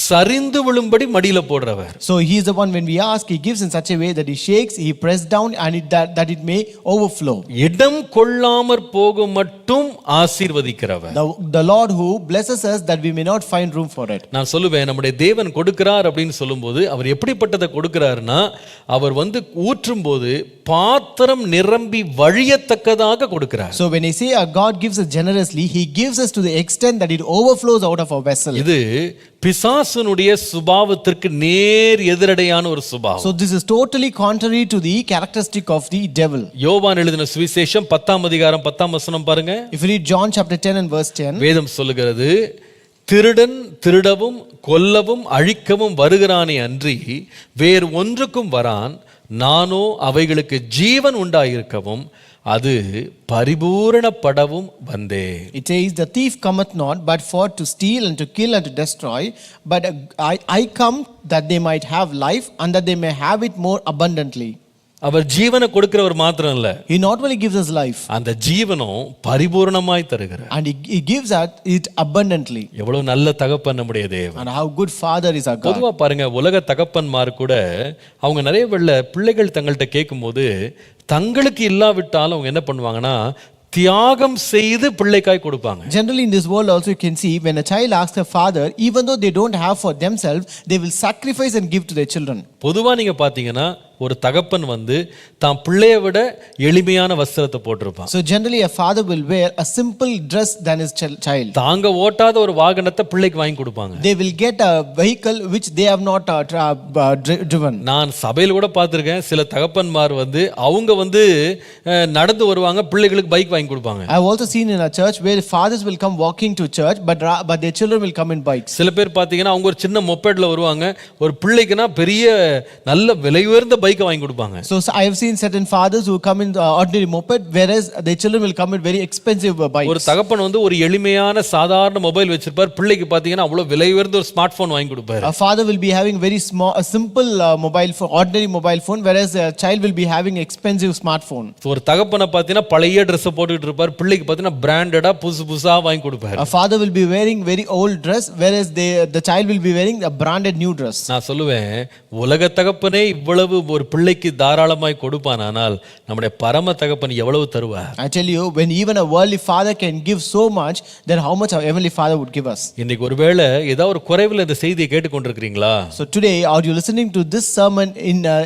சரிந்து விழும்படி மடியில போடுறவர். So he is the one, when we ask, he gives in such a way that he shakes, he presses down, and that it may overflow. இடம் கொள்ளாமற் போகும் மட்டும் ஆசீர்வதிக்கிறவர். The Lord who blesses us that we may not find room for it. நான் சொல்லுவேன், நம்முடைய தேவன் கொடுக்கிறார் அப்படின்னு சொல்லும்போது அவர் எப்படிப்பட்டதை கொடுக்கிறாருன்னா, அவர் ஊற்றும் போது பாத்திரம் நிரம்பி வழியத்தக்கதாக கொடுக்கிறார். So when I say our God gives us generously, he gives us to the extent that it overflows out of our vessel. இது பிசாசுனுடைய சுபாவத்திற்கு நேர் எதிரடையான ஒரு சுபாவம். So this is totally contrary to the characteristic of the devil. யோவான் எழுதின சுவிசேஷம் 10ஆம் அதிகாரம் 10ஆம் வசனம் பாருங்க. If you read John chapter 10 and verse 10, வேதம் சொல்லுகிறது, திருடன் திருடவும் கொல்லவும் அழிக்கவும் வருகிறானே அன்றி வேறு ஒன்றுக்கும் வரான், நானோ அவைகளுக்கு ஜீவன் உண்டாயிருக்கவும் அது பரிபூரணப்படவும் வந்தேன். It says, the thief cometh not but for to steal and to kill and to destroy, but I come that they might have life and that they may have it more abundantly. அவர் ஜீவனை கொடுக்கிறவர் மாத்திரம் இல்ல, He not only gives us life, அந்த ஜீவனும் பரிபூரணமாய் தருகிறார். and he gives us it abundantly. எவ்வளவு நல்ல தகப்பன் நம்முடைய தேவன். And how good Father is our God. பொதுவா பாருங்க, உலக தகப்பன்மார் கூட அவங்க நிறைய பிள்ளைகள் தங்கள்கிட்ட கேட்கும்போது தங்களுக்கு இல்லாவிட்டாலும் அவங்க என்ன பண்ணுவாங்கன்னா, தியாகம் செய்து பிள்ளைக்காய் கொடுப்பாங்க. Generally in this world also you can see, when a child asks a father, even though they don't have for themselves, they will sacrifice and give to their children. பொதுவா நீங்க பாத்தீங்கன்னா ஒரு தகப்பன் தான் பிள்ளையை விட எளிமையான வஸ்திரத்தை போட்டிருப்பான். So generally a father will wear a simple dress than his child. தாங்க ஓட்டாத ஒரு வாகனத்தை பிள்ளைக்கு வாங்கி கொடுப்பாங்க. They will get a vehicle which they have not driven. நான் சபையில் கூட பார்த்திருக்கேன், சில தகப்பன்மார் அவங்க நடந்து வருவாங்க, பிள்ளைகளுக்கு பைக் வாங்கி கொடுப்பாங்க. I have also seen in a church where fathers will come walking to church, but their children will come in bikes. சில பேர் பாத்தீங்கன்னா அவங்க ஒரு சின்ன மொபைல்ல வருவாங்க, ஒரு பிள்ளைக்குனா பெரிய நல்ல விலை உயர்ந்த பைக்கை வாங்கி கொடுப்பாங்க. So I have seen certain fathers who come in ordinary moped, whereas their children will come in very expensive bikes. ஒரு தகப்பன் ஒரு எளிமையான சாதாரண மொபைல் வச்சிருப்பார், பிள்ளைக்கு பாத்தீங்கன்னா அவ்வளவு விலை உயர்ந்த ஒரு ஸ்மார்ட் போன் வாங்கி கொடுப்பாரு. A father will be having very small, a simple mobile phone, ordinary mobile phone, whereas a child will be having expensive smartphone. ஒரு தகப்பனை பாத்தீங்கன்னா பழைய Dress போட்டுட்டு இருப்பார், பிள்ளைக்கு பாத்தீங்கன்னா பிராண்டடா புதுசா வாங்கி கொடுப்பாரு. A father will be wearing very old dress, whereas the child will be wearing a branded new dress. நான் சொல்லுவேன், உலக தகப்பனே இவ்வளவு ஒரு பிள்ளைக்கு தாராளமாய் கொடுப்பானால் நம்முடைய பரம தகப்பன் எவ்வளவு தருவார்? I tell you, when even a worldly father can give so much, then how much our heavenly Father would give us. இன்னைக்கு ஒருவேளை ஏதாவது ஒரு குறைவுல இந்த செய்தியை கேட்டுக்கொண்டிருக்கீங்களா? So today, are you listening to this sermon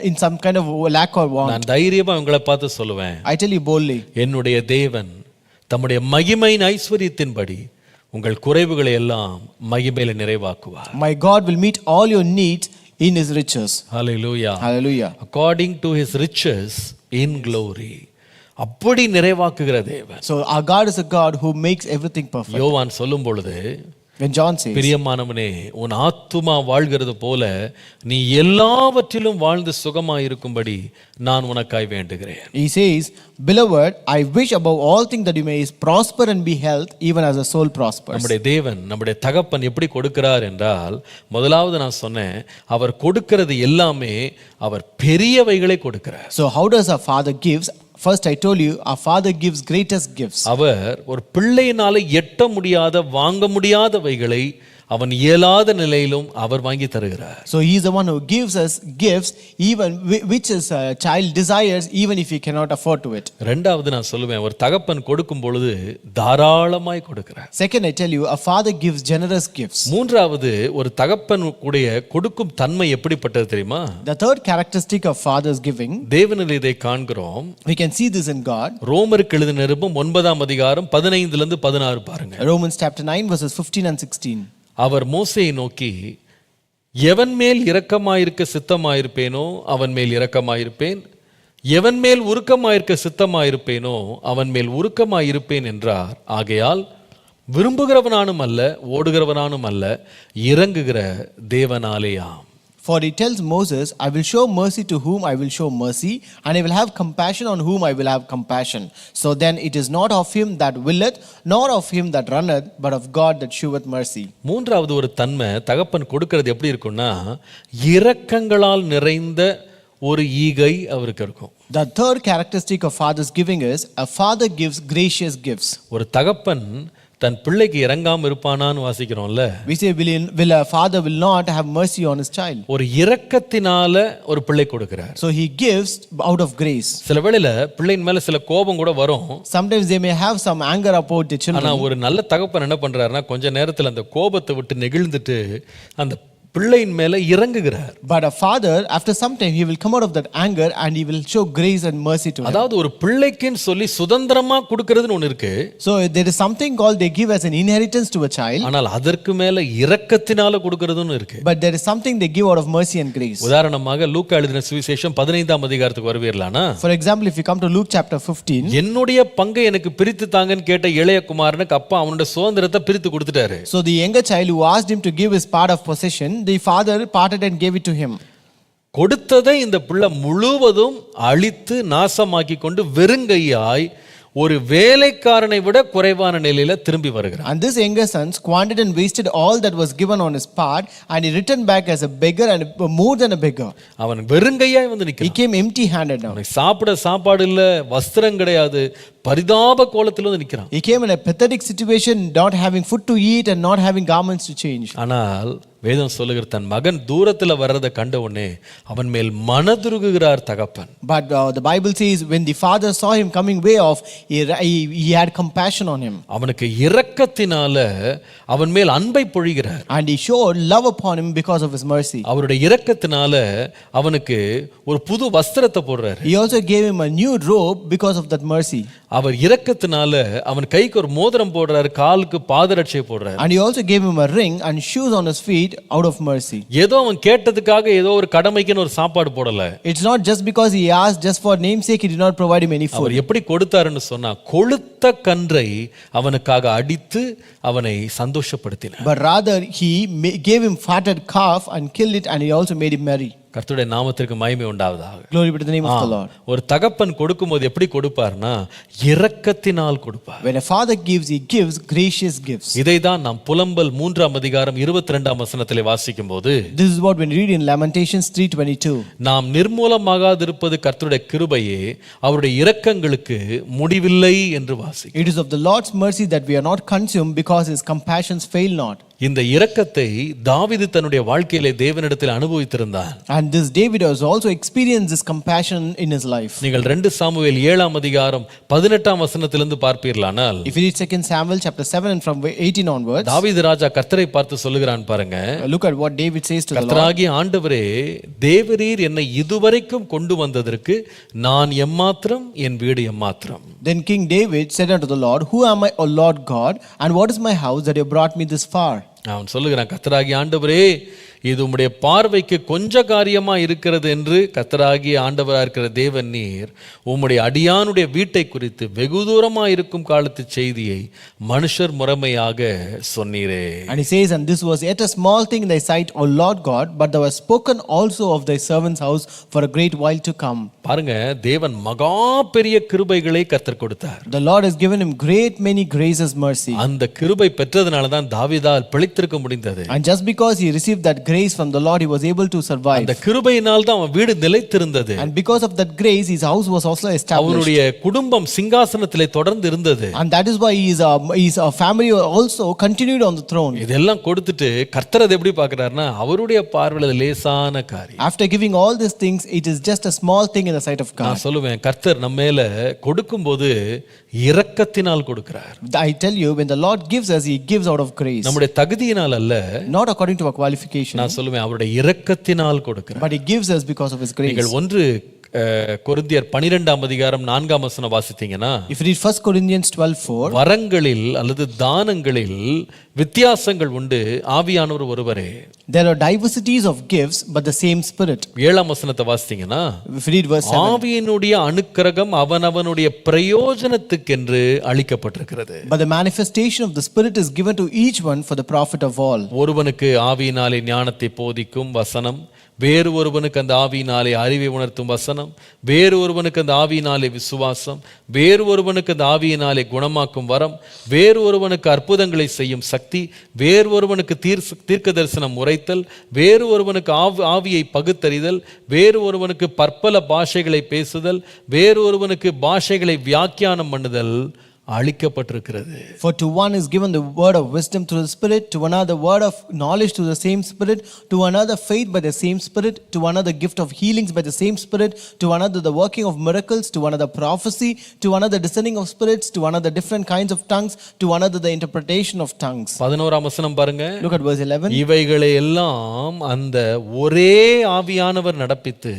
in some kind of lack or want? நான் தைரியமா உங்களை பார்த்து சொல்லுவேன், I tell you boldly, என்னுடைய தேவன் தம்முடைய மகிமையின் ஐஸ்வரியத்தின்படி உங்கள் குறைவுகளை எல்லாம் மகிமையில நிறைவாக்குவார். my God will meet all your needs in his riches. Hallelujah. Hallelujah. According to his riches in glory. அப்படி நிறைவாக்குகிற தேவன். So our God is a God who makes everything perfect. யோவான் சொல்லும் பொழுது, when John says, பிரியமானவனே, உன் ஆத்துமா வாழ்கிறது போல நீ எல்லாவற்றிலும் வாழ்ந்து சுகமாயிருக்கும்படி நான் உனக்காய் வேண்டுகிறேன். He says, beloved, I wish above all things that you may prosper and be health, even as the soul prospers. நம்முடைய தேவன், நம்முடைய தகப்பன் எப்படி கொடுக்கிறார் என்றால், முதலாவது நான் சொன்னேன், அவர் கொடுக்கிறது எல்லாமே அவர் பெரியவைகளை கொடுக்கிறார். So how does our Father gives? First I told you, our Father gives greatest gifts. அவர் ஒரு பிள்ளையினால எட்ட முடியாத வாங்க முடியாதவைகளை அவன் இயலாத நிலையிலும் அவர் வாங்கி தருகிறார். So he is the one who gives us gifts even which is a child desires, even if he cannot afford to it. இரண்டாவது நான் சொல்லுவேன், ஒரு தகப்பன் கொடுக்கும் பொழுது தாராளமாய் கொடுக்கிறார். Second, I tell you, a father gives generous gifts. மூன்றாவது, ஒரு தகப்பன் உடைய கொடுக்கும் தன்மை எப்படிப்பட்டது தெரியுமா? The third characteristic of father's giving, தேவனில் இதை காண்கிறோம். we can see this in God. ரோமருக்கு எழுதின நிருபம் 9ஆம் அதிகாரம் 15 இருந்து 16 பாருங்க. Romans chapter 9 verses 15 and 16. அவர் மோசேயை நோக்கி, எவன் மேல் இரக்கமாயிருக்க சித்தமாயிருப்பேனோ அவன் மேல் இரக்கமாயிருப்பேன், எவன் மேல் உருக்கமாயிருக்க சித்தமாயிருப்பேனோ அவன் மேல் உருக்கமாயிருப்பேன் என்றார். ஆகையால் விரும்புகிறவனானும் அல்ல, ஓடுகிறவனானும் அல்ல, இறங்குகிற தேவனாலேயாம். For he tells Moses, I will show mercy to whom I will show mercy, and I will have compassion on whom I will have compassion. So then it is not of him that willeth, nor of him that runneth, but of God that sheweth mercy. மூன்றாவது ஒரு தன்மை தகப்பன் கொடுக்கிறது எப்படி இருக்கும்னா, இரக்கங்களால் நிறைந்த ஒரு ஈகை அவருக்கு இருக்கும். The third characteristic of father's giving is, a father gives gracious gifts. ஒரு தகப்பன் தன் பிள்ளைக்கு இறங்காம இருப்பானான்னு வாசிக்கிறோம்ல. We say, will a father will not have mercy on his child? ஒரு இரக்கத்தினால ஒரு பிள்ளை கொடுக்கிறார். So he gives out of grace. சில வேளையில பிள்ளையின் மேல சில கோபம் கூட வரும். Sometimes they may have some anger about the children. ஆனா ஒரு நல்ல தகப்பன் என்ன பண்றாருன்னா, கொஞ்ச நேரத்துல அந்த கோபத்தை விட்டு நெகிழ்ந்துட்டு அந்த பிள்ளையின் மேல இறங்குகிறார். But a father, after some time, he will come out of that anger and he will show grace and mercy to him. அதாவது ஒரு பிள்ளைக்குன்னு சொல்லி சுதந்திரமா கொடுக்கிறதுன்னு ஒன்னு இருக்கு. So there is something called they give as an inheritance to a child. ஆனால் அதற்கு மேல இரக்கத்தினால கொடுக்கிறதுன்னு இருக்கு. But there is something they give out of mercy and grace. உதாரணமாக லூக்கா எழுதின சுவிசேஷம் 15ஆம் அதிகாரத்துக்கு வருவீர்களானா? For example, if you come to Luke chapter 15, என்னுடைய பங்கை எனக்கு பிரித்து தாங்கன்னு கேட்ட இளைய குமாரனுக்கு அப்பா அவனுடைய சுதந்திரத்தை பிரித்து கொடுத்துட்டாரு. so the younger child who asked him to give his part of possession, the father parted and gave it to him. கொடுத்ததை இந்த பிள்ளை முழுவதும் அழித்து நாசமாக்கி கொண்டு வெறுங்கையாய் ஒரு வேலைக்காரனை விட குறைவான நிலையில திரும்பி வருகிறான். And this younger son squandered and wasted all that was given on his part, and he returned back as a beggar and more than a beggar. அவன் வெறுங்கையாய் வந்து He நிற்கிறான். came empty handed now. அவனுக்கு சாப்பிட சாப்பாடு இல்ல, வஸ்திரம் கிடையாது, பரிதாப கோலத்தில் வந்து நிற்கிறான். He came in a pathetic situation, not having food to eat and not having garments to change. ஆனால் வேதம் சொல்லுகிற தன் மகன் தூரத்துல வர்றதை கண்ட உடனே அவன் மேல் மனதுருகுகிறார் தகப்பன். But the Bible says when the father saw him coming way off, he had compassion on him. அவனுக்கு இரக்கத்தினால அவன் மேல் அன்பை பொழிகிறார். And he showed love upon him because of his mercy. அவருடைய இரக்கத்தினால அவனுக்கு ஒரு புது வஸ்திரத்தை போடுறார். He also gave him a new robe because of that mercy. அவர் இரக்கத்தினால அவன் கைக்கு ஒரு மோதிரம் போடுறாரு, காலுக்கு பாதரட்சை போடுறாரு. And he also gave him a ring and shoes on his feet out of mercy. ஏதோ அவன் கேட்டதுக்காக ஏதோ ஒரு கடமைக்குன்னு ஒரு சாப்பாடு போடல. It's not just because he asked just for namesake, he did not provide him any food. அவர் எப்படி கொடுத்தாருன்னு சொன்னா, கொழுத்த கன்றை அவனுக்காக அடித்து அவனை சந்தோஷப்படுத்தினார். But rather he gave him fatted calf and killed it, and he also made him merry. கர்த்தருடைய நாமத்திற்கு மகிமை உண்டாவதாக. Glory be to the name of the Lord. ஒரு தகப்பன் கொடுக்கும்போது எப்படி கொடுப்பார்னா, இரக்கத்தினால் கொடுப்பார். When a father gives, he gives gracious gifts. இதைதான் நாம் புலம்பல் 3ஆம் அதிகாரம் 22ஆம் வசனத்திலே வாசிக்கும்போது, This is what we read in Lamentations 3:22. நாம் நிர்மூலமாகாதிருப்பது கர்த்தருடைய கிருபையே, அவருடைய இரக்கங்களுக்கு முடிவில்லை என்று வாசி. It is of the Lord's mercy that we are not consumed, because his compassions fail not. இந்த இரக்கத்தை தாவீது தன்னுடைய வாழ்க்கையிலே தேவனிடத்தில் அனுபவித்திருந்தான். And this David has also experienced this compassion in his life. நீங்கள் 2 சாமுவேல் 7ஆம் அதிகாரம் 18ஆம் வசனத்திலிருந்து பார்ப்பீர்களானால், If you read 2 Samuel chapter 7 and from 18 onwards, தாவீது ராஜா கர்த்தரை பார்த்து சொல்லுகிறான் பாருங்க. look at what David says to the Lord. கர்த்தராகிய ஆண்டவரே, தேவரீர் என்னை இதுவரைக்கும் கொண்டு வந்ததற்கு நான் எம்மாத்திரம், என் வீடு எம்மாத்திரம். Then King David said unto the Lord, Who am I, O Lord God, and what is my house that you brought me this far? அவன் சொல்லுகிறான், கர்த்தராகிய ஆண்டவரே, இது உம்முடைய பார்வைக்கு கொஞ்ச காரியமா இருக்கிறது என்று கர்த்தராகிய ஆண்டவராக இருக்கிற தேவன் நீர் உம்முடைய அடியானுடைய வீட்டை குறித்து வெகு தூரமா இருக்கும் காலத்து செய்தியை மனுஷர் முறைமையாக சொன்னீரே. And he says, And this was yet a small thing in thy sight, O Lord God, but thou hast spoken also of thy servant's house for a great while to come. பாருங்க, தேவன் மகா பெரிய கிருபைகளை கர்த்தர் கொடுத்தார். The Lord has given him great many graces, mercy. அந்த கிருபை பெற்றதனால தான் தாவீதால் பிழைத்திருக்க முடிந்தது. And just because he received that grace from the Lord, he was able to survive. அந்த கிருபையினால் தான் அவன் வீடு நிலைத்திருந்தது. And because of that grace, his house was also established. அவருடைய குடும்பம் சிங்காசனத்திலே தொடர்ந்து இருந்தது. And that is why his family also continued on the throne. இதெல்லாம் கொடுத்துட்டு கர்த்தர் அதை எப்படி பார்க்கறாருன்னா, அவருடைய பார்வையில அது லேசான காரியம். After giving all these things, it is just a small thing in the sight of God. நான் சொல்லுவேன், கர்த்தர் நம்ம மேல கொடுக்கும்போது இரக்கத்தினால் கொடுக்கிறார். I tell you, when the Lord gives us, he gives out of grace. நம்முடைய தகுதியினால் அல்ல, Not according to our qualification, நான் சொல்லுவேன், அவருடைய இரக்கத்தினால் கொடுக்கிறார். but he gives us because of his grace. நீங்கள் ஒன்று கொரிந்தியர் 12ஆம் அதிகாரம் 4ஆம் வசனம் வாசித்தீங்கன்னா, If you read 1 Corinthians 12:4, வரங்களில் அல்லது தானங்களில் வித்தியாசங்கள் உண்டு, ஆவியானவர் ஒருவரே. there are diversities of gifts, but the same Spirit. 7ஆம் வசனத்தை வாசித்தீங்கன்னா, If you read verse 7, ஆவியினுடைய அனுக்கிரகம் அவனவனுடைய பிரயோஜனத்துக்கென்று அளிக்கப்பட்டிருக்கிறது. but the manifestation of the Spirit is given to each one for the profit of all. ஒருவனுக்கு ஆவியினாலே ஞானத்தை போதிக்கும் வசனம், வேறு ஒருவனுக்கு அந்த ஆவியினாலே அறிவை உணர்த்தும் வசனம், வேறு ஒருவனுக்கு அந்த ஆவியினாலே விசுவாசம், வேறு ஒருவனுக்கு அந்த ஆவியினாலே குணமாக்கும் வரம், வேறு ஒருவனுக்கு அற்புதங்களை செய்யும் சக்தி, வேறு ஒருவனுக்கு தீர்க்க தரிசனம் உரைத்தல், வேறு ஒருவனுக்கு ஆவியை பகுத்தறிதல், வேறு ஒருவனுக்கு பற்பல பாஷைகளை பேசுதல், வேறு ஒருவனுக்கு பாஷைகளை வியாக்கியானம் பண்ணுதல் அளிக்கப்பட்டிருக்கிறது. For to one is given the word of wisdom through the Spirit, to another word of knowledge through the same Spirit, to another faith by the same Spirit, to another gift of healings by the same Spirit, to another the working of miracles, to another prophecy, to another discerning of spirits, to another different kinds of tongues, to another the interpretation of tongues. 11ஆம் வசனம் பாருங்க. Look at verse 11. இவைகளை எல்லாம் அந்த ஒரே ஆவியானவர் நடப்பித்து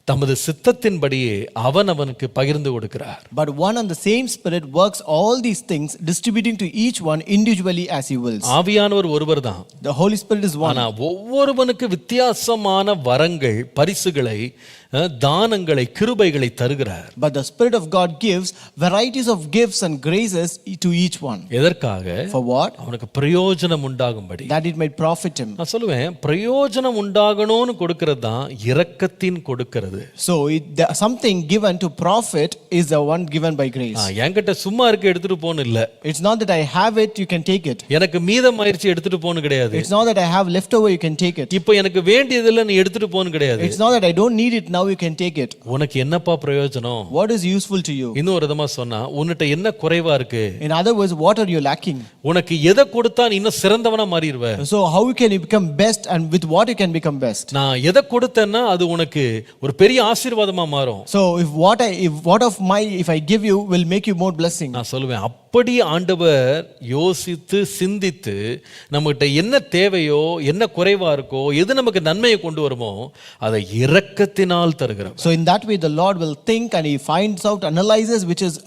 தமது சித்தத்தின்படியே அவனுக்கு பகிர்ந்து கொடுக்கிறார். But one and the same Spirit works all these things, distributing to each one individually as he wills. ஆவியானவர் ஒருவர் தான். The Holy Spirit is one. ஆனா ஒவ்வொருவனுக்கு வித்தியாசமான வரங்கள், பரிசுகளை, தானங்களை, கிருபைகளை தருகிறார். But the Spirit of God gives varieties of gifts and graces to each one. எதற்காக? For what? அவனுக்கு பிரயோஜனம் உண்டாகும்படி. That it might profit him. நான் சொல்லுவேன், பிரயோஜனம் உண்டாகணும்னு கொடுக்கிறது தான் இரக்கத்தின் கொடுக்கிறது. So something given to profit is the one given by grace. என்கிட்ட சும்மா இருக்க எடுத்துட்டு போன்னு இல்ல. It's not that I have it, you can take it. எனக்கு மீதம் ஆயிருச்சு எடுத்துட்டு போன்னு கிடையாது. It's not that I have leftover, you can take it. இப்போ எனக்கு வேண்டியதெல்லாம் நீ எடுத்துட்டு போன்னு கிடையாது. It's not that I don't need it, now you can take it. உனக்கு என்னப்பா பிரயோஜனம்? What is useful to you? இன்னொரு விதமா சொன்னா, உன்கிட்ட என்ன குறைவா இருக்கு? In other words, what are you lacking? உனக்கு எதை கொடுத்தா நீ இன்னும் சிறந்தவனா மாறிடுவ? So how can you become best, and with what you can become best? நான் எதை கொடுத்தேன்னா அது உனக்கு ஒரு பெரிய ஆசீர்வாதமா மாறும். So if I give you will make you more blessing. நான் சொல்லுவேன், அப்படி ஆண்டவர் யோசித்து சிந்தித்து நம்மகிட்ட என்ன தேவையோ, என்ன குறைவா இருக்கோ, எது நமக்கு நன்மையை கொண்டு வருமோ அதை இரக்கத்தினால் தருகிறார். So in that way the Lord will think and he finds out, analyzes which is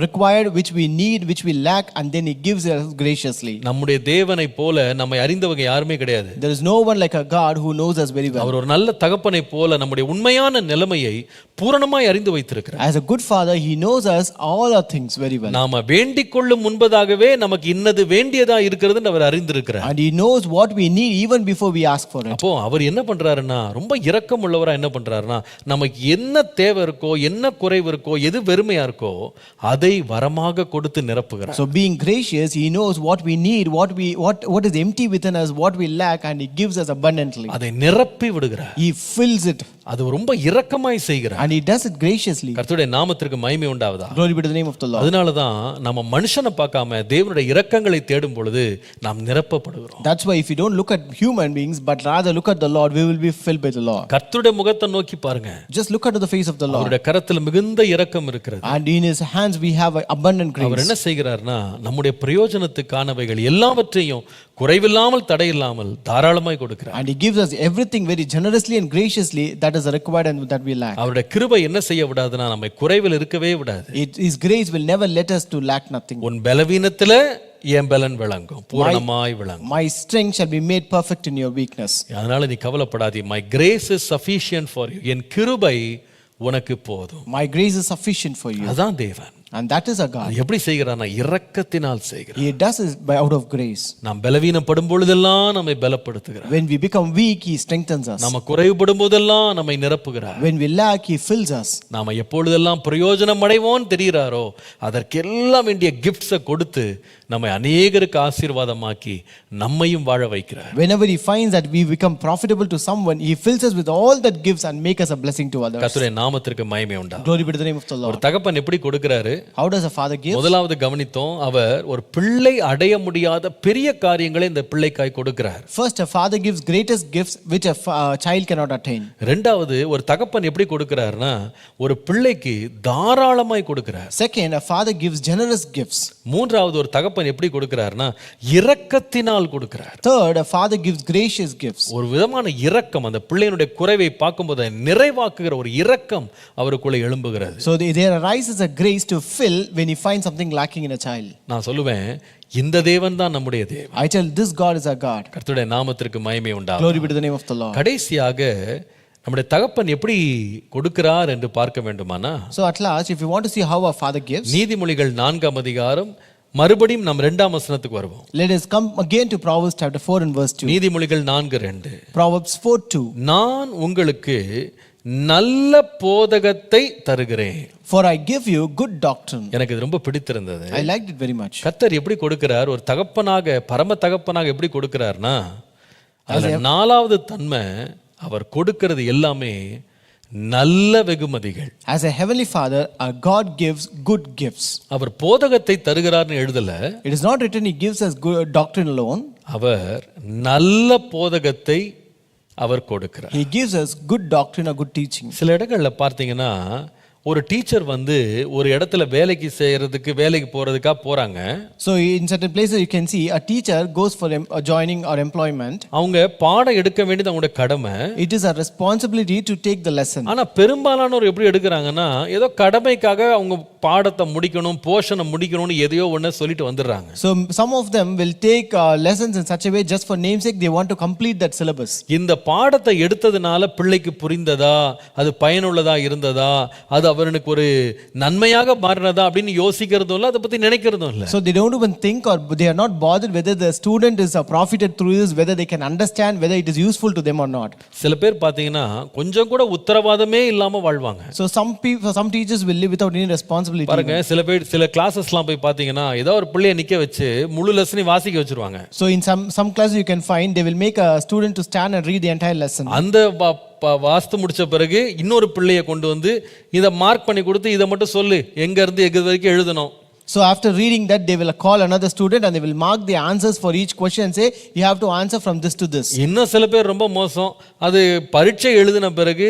required, which we need, which we lack, and then he gives us graciously. நம்முடைய தேவனை போல நம்மை அறிந்தவங்க யாருமே கிடையாது. There is no one like a God who knows us very well. அவர் ஒரு நல்ல தகப்பனை போல நம்முடைய உண்மையான நிலைமையை பூரணமாய் அறிந்து வைத்திருக்கிறார். As a good father, he knows us all our things very well. நாம வேண்டிக் கொள்ளும் முன்பதாகவே நமக்கு இன்னது வேண்டியதா இருக்கிறதுன்னு அவர் அறிந்திருக்கிறார். And he knows what we need even before we ask for it. அப்போ அவர் என்ன பண்றாருன்னா, ரொம்ப இரக்கம் உள்ளவரா என்ன பண்றாருன்னா, நமக்கு என்ன தேவை இருக்கோ, என்ன குறைவு இருக்கோ, எது வெறுமையா இருக்கோ அதை வரமாக கொடுத்து நிரப்புகிறார். So being gracious, he knows what we need, what is empty within us, what we lack, and he gives us abundantly. அதை நிரப்பி விடுகிறார். He fills it. அது ரொம்ப இரக்கமாய் செய்கிறார். And he does it graciously. கர்த்தருடைய நாமத்திற்கு மகிமை உண்டாவதா. Glory be to the name of the Lord. அதனால தான் நம்ம மனுஷனை பார்க்காம தேவனுடைய இரக்கங்களை தேடும் பொழுது நாம் நிரப்பப்படுகிறோம். That's why if you don't look at human beings but rather look at the Lord, we will be filled by the Lord. கர்த்தருடைய முகத்தை நோக்கி பாருங்க. Just look at the face of the Lord. அவருடைய கரத்தில் மிகுந்த இரக்கம் இருக்கிறது. And in his hands we have abundant grace. அவர் என்ன செய்கிறார்னா, நம்முடைய பிரயோஜனத்துக்கானவைகள் எல்லாவற்றையும் குறைவில்லாமல் தடையில்லாமல் தாராளமாய் கொடுக்கிறார். And he gives us everything very generously and graciously that is required and that we lack. அவருடைய கிருபை என்ன செய்ய விடாதுன்னா, நம்மை குறைவில் இருக்கவே விடாது. His grace will never let us to lack nothing. உன் பலவீனத்திலே என் பலன் விளங்கும், பூரணமாய் விளங்கும். My strength shall be made perfect in your weakness. அதனால நீ கவலைப்படாதே. My grace is sufficient for you. என் கிருபை உனக்கு போதும். My grace is sufficient for you. அதான் தேவன். And that is a God. எப்படி செய்கிறானா, இரக்கத்தினால் செய்கிறார். He does it by out of grace. நாம் பலவீனப்படும் பொழுதெல்லாம் நம்மை பலப்படுத்துகிறார். When we become weak, he strengthens us. நாம குறைவுபடும் போதெல்லாம் நம்மை நிரப்புகிறார். When we lack, he fills us. நாம எப்பொழுதெல்லாம் பிரயோஜனம் அடைவோம் தெரிகிறாரோ அதற்கெல்லாம் வேண்டிய கிஃப்ட்ஸை கொடுத்து நம்மை அநேகருக்கு ஆசீர்வாதமாக்கி நம்மையும் வாழ வைக்கிறார். Whenever he finds that we become profitable to someone, he fills us with all that gives and make us a blessing to others. கர்த்தருடைய நாமத்திற்கு மகிமை உண்டாகும். Glory be to the name of the Lord. ஒரு தகப்பன் எப்படி கொடுக்கிறாரு? How does a father give? முதலாவது கவனித்தோம், அவர் ஒரு பிள்ளை அடைய முடியாத பெரிய காரியங்களை இந்த பிள்ளைக்காய் கொடுக்கிறார். First, a father gives greatest gifts which a child cannot attain. இரண்டாவது, ஒரு தகப்பன் எப்படி கொடுக்கிறார்னா, ஒரு பிள்ளைக்கு தாராளமாய் கொடுக்கிறார். Second, a father gives generous gifts. மூன்றாவது, ஒரு தகப்பன் தகப்பன் எப்படி கொடுக்கிறார்னா இரக்கத்தினால் கொடுக்கிறார். Third, a father gives gracious gifts. ஒரு விதமான இரக்கம், அந்த பிள்ளையினுடைய குறைவை பார்க்கும்போது நிறைவாக்குகிற ஒரு இரக்கம் அவருக்குள்ள எழும்புகிறது. So there arises a grace to fill when he finds something lacking in a child. நான் சொல்லுவேன், இந்த தேவன் தான் நம்முடைய தேவன். I tell this God is our God. கர்த்தருடைய நாமத்திற்கு மகிமை உண்டாகும். Glory be to the name of the Lord. கடைசியாக நம்முடைய தகப்பன் எப்படி கொடுக்கிறார் என்று பார்க்க வேண்டுமானா, So at last, if you want to see how our father gives, நீதிமொழிகள் 4ஆம் அதிகாரம் மறுபடியும் நாம் 2ஆம் வசனத்துக்கு வருவோம். let us come again to Proverbs chapter 4 and verse 2. நீதிமொழிகள் 4:2. Proverbs 4:2. நான் உங்களுக்கு நல்ல போதகத்தை தருகிறேன். For I give you good doctrine. எனக்கு இது ரொம்ப பிடித்திருந்தது. I liked it very much. கர்த்தர் எப்படி கொடுக்கிறார், ஒரு தகப்பனாக, பரம தகப்பனாக எப்படி கொடுக்கிறார்னா, அதுல 4வது தன்மை, அவர் கொடுக்கிறது எல்லாமே நல்ல வெகுமதிகள். As a heavenly father, our God gives good gifts. அவர் போதகத்தை தருகிறார்னு எழுதல. It is not written he gives us good doctrine alone. அவர் நல்ல போதகத்தை அவர் கொடுக்கிறார். He gives us good doctrine or good teaching. சில இடங்கள்ல பார்த்தீங்கன்னா, ஒரு டீச்சர் வந்து ஒரு இடத்துல வேலைக்கு போறதுக்காக போறாங்க. So in certain places you can see a teacher goes for joining or employment. அவங்க பாடம் எடுக்க வேண்டியது அவங்களோட கடமை. It is a responsibility to take the lesson. ஆனா பெரும்பாலானோர் எப்படி எடுக்கிறாங்கன்னா, ஏதோ கடமைக்காக அவங்க பாடத்தை முடிக்கணும், போஷனை முடிக்கணும்னு எதையோ ஒண்ணு சொல்லிட்டு வந்துடுறாங்க. So some of them will take lessons in such a way just for namesake they want to complete that syllabus. இந்த பாடத்தை எடுத்ததுனால பிள்ளைக்கு புரிந்ததா, அது பயனுள்ளதா இருந்ததா, அது அவனுக்கு ஒரு நன்மையாக மாறினதா அப்படின்னு யோசிக்கிறதும் இல்லை, அதை பத்தி நினைக்கிறதும் இல்லை. So they don't even think or they are not bothered whether the student is profited through this, whether they can understand whether it is useful to them or not. சில பேர் பாத்தீங்கன்னா கொஞ்சம் கூட உத்தரவாதமே இல்லாம வாழ்வாங்க. So some teachers will live without any responsibility. பாருங்க, சில கிளாसेसலாம் போய் பாத்தீங்கன்னா ஏதோ ஒரு பிள்ளையை நிக்க வச்சு முழு லெசனையும் வாசிக்க வச்சிருவாங்க. So in some classes you can find they will make a student to stand and read the entire lesson. அந்த வாஸ்து முடிச்ச பிறகு இன்னொரு பிள்ளையை கொண்டு வந்து இதை மார்க் பண்ணி கொடுத்து இதை மட்டும் சொல்லு, எங்க இருந்து எங்க வரைக்கும் எழுதணும். So after reading that they will call another student and they will mark the answers for each question and say you have to answer from this to this. இன்னும் சில பேர் ரொம்ப மோசம், அது பரீட்சை எழுதின பிறகு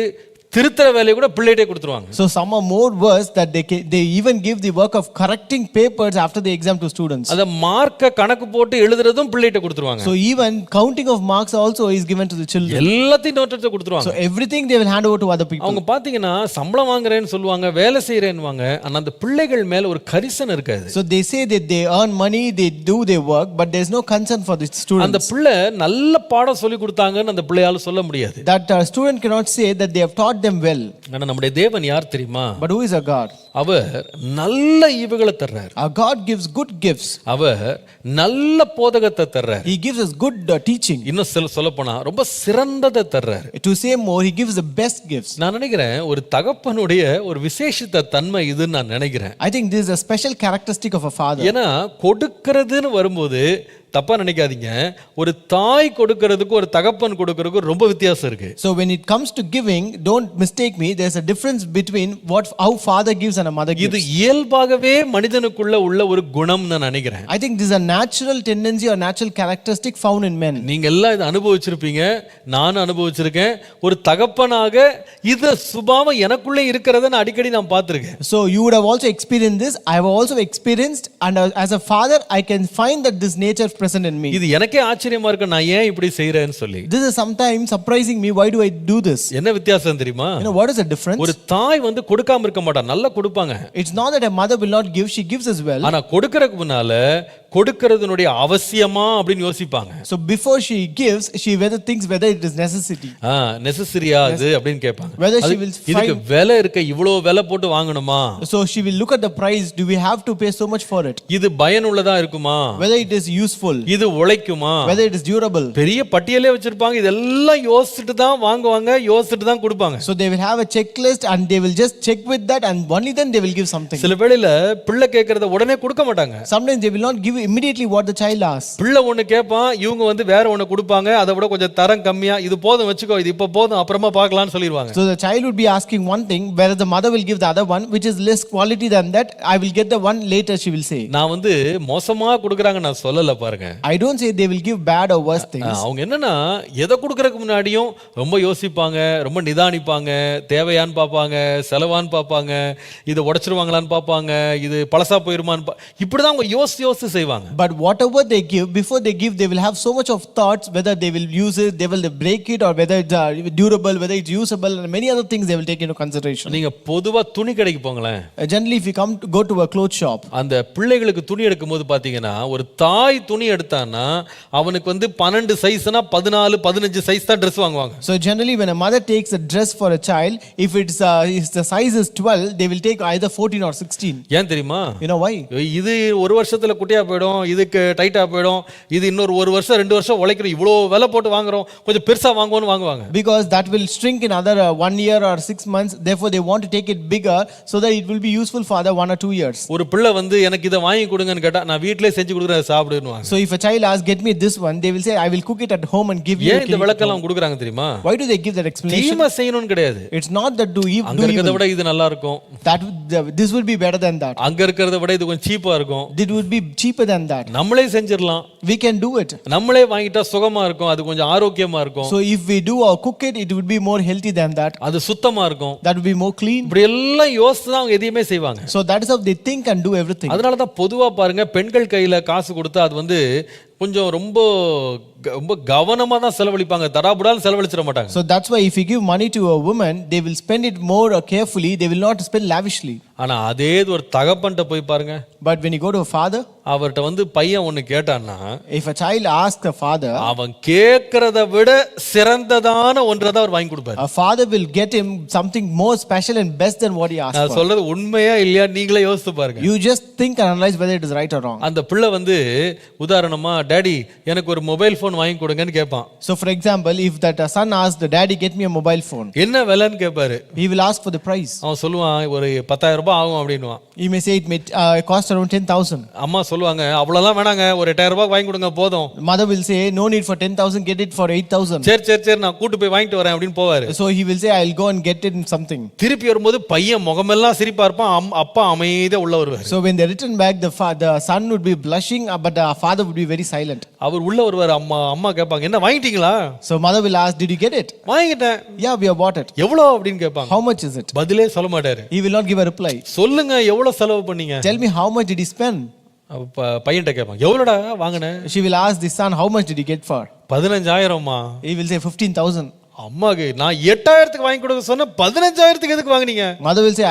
திருத்தற வேலையை கூட பிள்ளைகிட்டே கொடுத்துருவாங்க. So some are more worse that they even give the work of correcting papers after the exam to students. அத மார்க்க கணக்கு போட்டு எழுதுறதும் பிள்ளைகிட்ட கொடுத்துருவாங்க. So even counting of marks also is given to the children. எல்லாத்தையும் நோட் எடுத்து கொடுத்துருவாங்க. So everything they will hand over to other people. அவங்க பாத்தீங்கன்னா சம்பளம் வாங்குறேன்னு சொல்லுவாங்க, வேலை செய்யறேன்னுவாங்க, ஆனா அந்த பிள்ளைகள் மேல ஒரு கரிசனை இருக்காது. So they say that they earn money, they do their work, but there is no concern for the students. அந்த பிள்ளை நல்ல பாடம் சொல்லி கொடுத்தாங்கன்னு அந்த பிள்ளையால சொல்ல முடியாது. That student cannot say that they have taught them well. ஆனா நம்முடைய தேவன் யார் தெரியுமா? But who is our God? அவர் நல்ல ஈவுகளை தர்றார். Our God gives good gifts. அவர் நல்ல போதகத்தை தர்றார். He gives us good teaching. இன்னும் சொல்ல போனா ரொம்ப சிறந்ததை தர்றார். To say more, he gives the best gifts. நான் நினைக்கிறேன் ஒரு தகப்பனுடைய ஒரு விசேஷித்த தன்மை இதுன்னு நான் நினைக்கிறேன். I think this is a special characteristic of a father. ஏன்னா கொடுக்கிறதுன்னு வரும்போது தப்பா நினைக்காதீங்க, ஒரு தாய் கொடுக்கிறதுக்கு ஒரு தகப்பன் கொடுக்கிறதுக்கு ரொம்ப வித்தியாசம் இருக்கு. So when it comes to giving, don't mistake me, there's a difference between how father gives and a mother gives. இது இயல்பாகவே மனிதனுக்குள்ள உள்ள ஒரு குணம் நான் நினைக்கிறேன். I think this is a natural tendency or natural characteristic found in men. நீங்க எல்லாம் இதை அனுபவிச்சிருப்பீங்க, நானும் அனுபவிச்சிருக்கேன். ஒரு தகப்பனாக இது சுபாவம் எனக்குள்ளே இருக்கிறத நான் அடிக்கடி நான் பார்த்திருக்கேன். So you would have also experienced this. I have also experienced, and as a father I can find that this nature present in me. இது எனக்கே ஆச்சரியமா இருக்கு, நான் ஏன் இப்படி செய்றேன்னு சொல்லி. This is sometimes surprising me. Why do I do this? என்ன வித்தியாசம் தெரியுமா? You know what is the difference? ஒரு தாய் வந்து கொடுக்காம இருக்க மாட்டா, நல்லா கொடுப்பாங்க. It's not that a mother will not give, she gives as well. ஆனா கொடுக்கறதுக்கு முன்னால கொடுக்கிறதுனுடைய அவசியமா அப்படின்னு யோசிப்பாங்க. So before she gives, she thinks whether it is necessity. நெசசரியா இது அப்படின்னு கேட்பாங்க. Whether she will இதுக்கு விலை இருக்க, இவ்வளவு விலை போட்டு வாங்கணுமா? So she will look at the price. Do we have to pay so much for it? இது பயனுள்ளதா இருக்குமா? Whether it is useful. இது உழைக்குமா? Whether it is durable. பெரிய பட்டியலே வச்சிருப்பாங்க, இதெல்லாம் யோசிச்சுட்டு தான் வாங்குவாங்க, யோசிச்சுட்டு தான் கொடுப்பாங்க. So they will have a checklist and they will just check with that and only then they will give something. சில வேளையில பிள்ளை கேட்கறத உடனே கொடுக்க மாட்டாங்க. Sometimes they will not give immediately what the child asks. பிள்ளை ஒன்னு கேட்பான், இவங்க வந்து வேற ஒன்னு கொடுப்பாங்க, அதை விட கொஞ்சம் தரம் கம்மியா, இது போதும் வச்சுக்கோ, இது இப்ப போதும், அப்புறமா பார்க்கலாம்னு சொல்லிடுவாங்க. So the child would be asking one thing, whereas the mother will give the other one which is less quality than that. I will get the one later, she will say. நான் வந்து மோசமா கொடுக்கறாங்க நான் சொல்லல பாருங்க. I don't say they will give bad or worse things. அவங்க என்னன்னா எதை கொடுக்கறதுக்கு முன்னாடியும் ரொம்ப யோசிப்பாங்க, ரொம்ப நிதானிப்பாங்க, தேவையான்னு பார்ப்பாங்க, செலவான்னு பார்ப்பாங்க, இதை உடைச்சிருவாங்களான்னு பார்ப்பாங்க, இது பழசா போயிருமான்னு இப்படிதான் அவங்க யோசிச்சு செய்வாங்க. செய்வாங்க. But whatever they give, before they give, they will have so much of thoughts whether they will use it, they will break it, or whether it's durable, whether it's usable, and many other things they will take into consideration. நீங்க பொதுவா துணி கடைக்கு போங்களேன். Generally, if you go to a clothes shop, அந்த பிள்ளைகளுக்கு துணி எடுக்கும்போது பாத்தீங்கன்னா ஒரு தாய் துணி எடுத்தான்னா அவனுக்கு வந்து 12 சைஸ்னா 14 15 சைஸ் தான் Dress வாங்குவாங்க. so generally when a mother takes a dress for a child, if the size is 12, they will take either 14 or 16. ஏன் தெரியுமா? You know why? இது ஒரு வருஷத்துல குட்டியா போயிடும், இதுக்கு டைட்டா போயிடும், இது இன்னொரு ஒரு வருஷம் 2 வருஷம் உழைக்கிறோம், இவ்வளோ விலை போட்டு வாங்குறோம், கொஞ்சம் பெருசா வாங்குவோன்னு வாங்குவாங்க. Because that will shrink in other 1 year or 6 months, therefore they want to take it bigger so that it will be useful for other 1 or 2 years. ஒரு பிள்ளை வந்து எனக்கு இதை வாங்கி கொடுங்கன்னு கேட்டா நான் வீட்டிலே செஞ்சு கொடுக்குறேன் சாப்பிடுவாங்க. So if a child asks, get me this one, they will say, I will cook it at home and give you. ஏன் இந்த விளக்கெல்லாம் கொடுக்குறாங்க தெரியுமா? Why do they give that explanation? தீமை செய்யணும்னு கிடையாது. It's not that do அங்க இருக்கிறத விட இது நல்லா இருக்கும், this will be better than that. அங்க இருக்கிறத விட இது கொஞ்சம் சீப்பா இருக்கும், It would be cheaper than that. நம்மளே செஞ்சிரலாம், We can do it. நம்மளே வாங்கிட்டா சுகமா இருக்கும், அது கொஞ்சம் ஆரோக்கியமா இருக்கும், So if we do or cook it, it would be more healthy than that. அது சுத்தமா இருக்கும், That would be more clean. இப்படி எல்லாம் யோசித்து தான் அவங்க எதையுமே செய்வாங்க. So that is how they think and do everything. அதனால தான் பொதுவா பாருங்க பெண்கள் கையில காசு கொடுத்தா அது வந்து கொஞ்சம் ரொம்ப ரொம்ப கவனமா தான் செலவழிப்பாங்க, தடாபுடான்னு செலவழிச்சிட மாட்டாங்க. So that's why if you give money to a woman, they will spend it more carefully, they will not spend lavishly. ஆனா அதே ஒரு தகப்பன்ட்ட போய் பாருங்க, But when you go to a father, அவர்கிட்ட வந்து பையன் ஒண்ணு கேட்டான்னா if a child asks the father, அவன் கேட்கறத விட சிறந்ததான ஒன்றை தான் அவர் வாங்கி கொடுப்பாரு. a father will get him something more special and best than what he asked நான் for. சொல்றது உண்மையா இல்லையா நீங்களே யோசித்து பாருங்க. You just think and analyze whether it is right or wrong. அந்த பிள்ளை வந்து உதாரணமா டாடி எனக்கு ஒரு மொபைல் போன் வாங்கி கொடுங்கன்னு கேட்பான். So for example, if that son asks the daddy, get me a mobile phone, என்ன விலைன்னு கேட்பாரு. he will ask for the price. அவன் சொல்லுவான் ஒரு 10,000 ரூபாய் ஆகும் அப்படின்னுவான். He may say it may cost around 10,000. அம்மா சொல்லுவாங்க அவ்வளோலாம் வேணாங்க, ஒரு 8,000 ரூபாய் வாங்கி கொடுங்க போதும். Mother will say no need for 10,000, get it for 8,000. சரி சரி சரி நான் கூட்டு போய் வாங்கிட்டு வரேன் அப்படின்னு போவாரு. So he will say I'll go and get it in something. திருப்பி வரும்போது பையன் முகமெல்லாம் சிரிப்பா இருப்பான், அப்பா அமைதியா உள்ள வருவார். So when they return back, the son would be blushing, but the father would be very silent. அவர் உள்ள வருவார், அம்மா கேட்பாங்க என்ன வாங்கிட்டீங்களா? So mother will ask, did you get it? வாங்கிட்டேன். Yeah, we have bought it. எவ்வளோ அப்படின்னு கேட்பாங்க. How much is it? பதிலே சொல்ல மாட்டாரு. He will not give a reply. சொல்லுங்க எவ்வளவு செலவு பண்ணீங்க? Tell me how much did he spend? பையன்கிட்ட கேட்பாங்க எவ்வளோடா வாங்கினேன்? She will ask the son, how much did he get for? 15,000மா. He will say 15,000. அம்மாக்கு நான் 8,000க்கு வாங்கி கொடுக்க சொன்ன 15,000க்கு எதுக்கு வாங்குனீங்க? Mother will say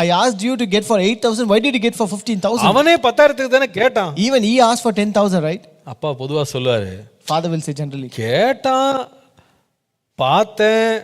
I asked you to get for 8,000, why did you get for 15,000? அவனே 10,000க்கு தானே கேட்டான். Even he asked for 10,000, right? அப்பா பொதுவா சொல்லுவாரு, Father will say generally, கேட்டான் பார்த்தேன்,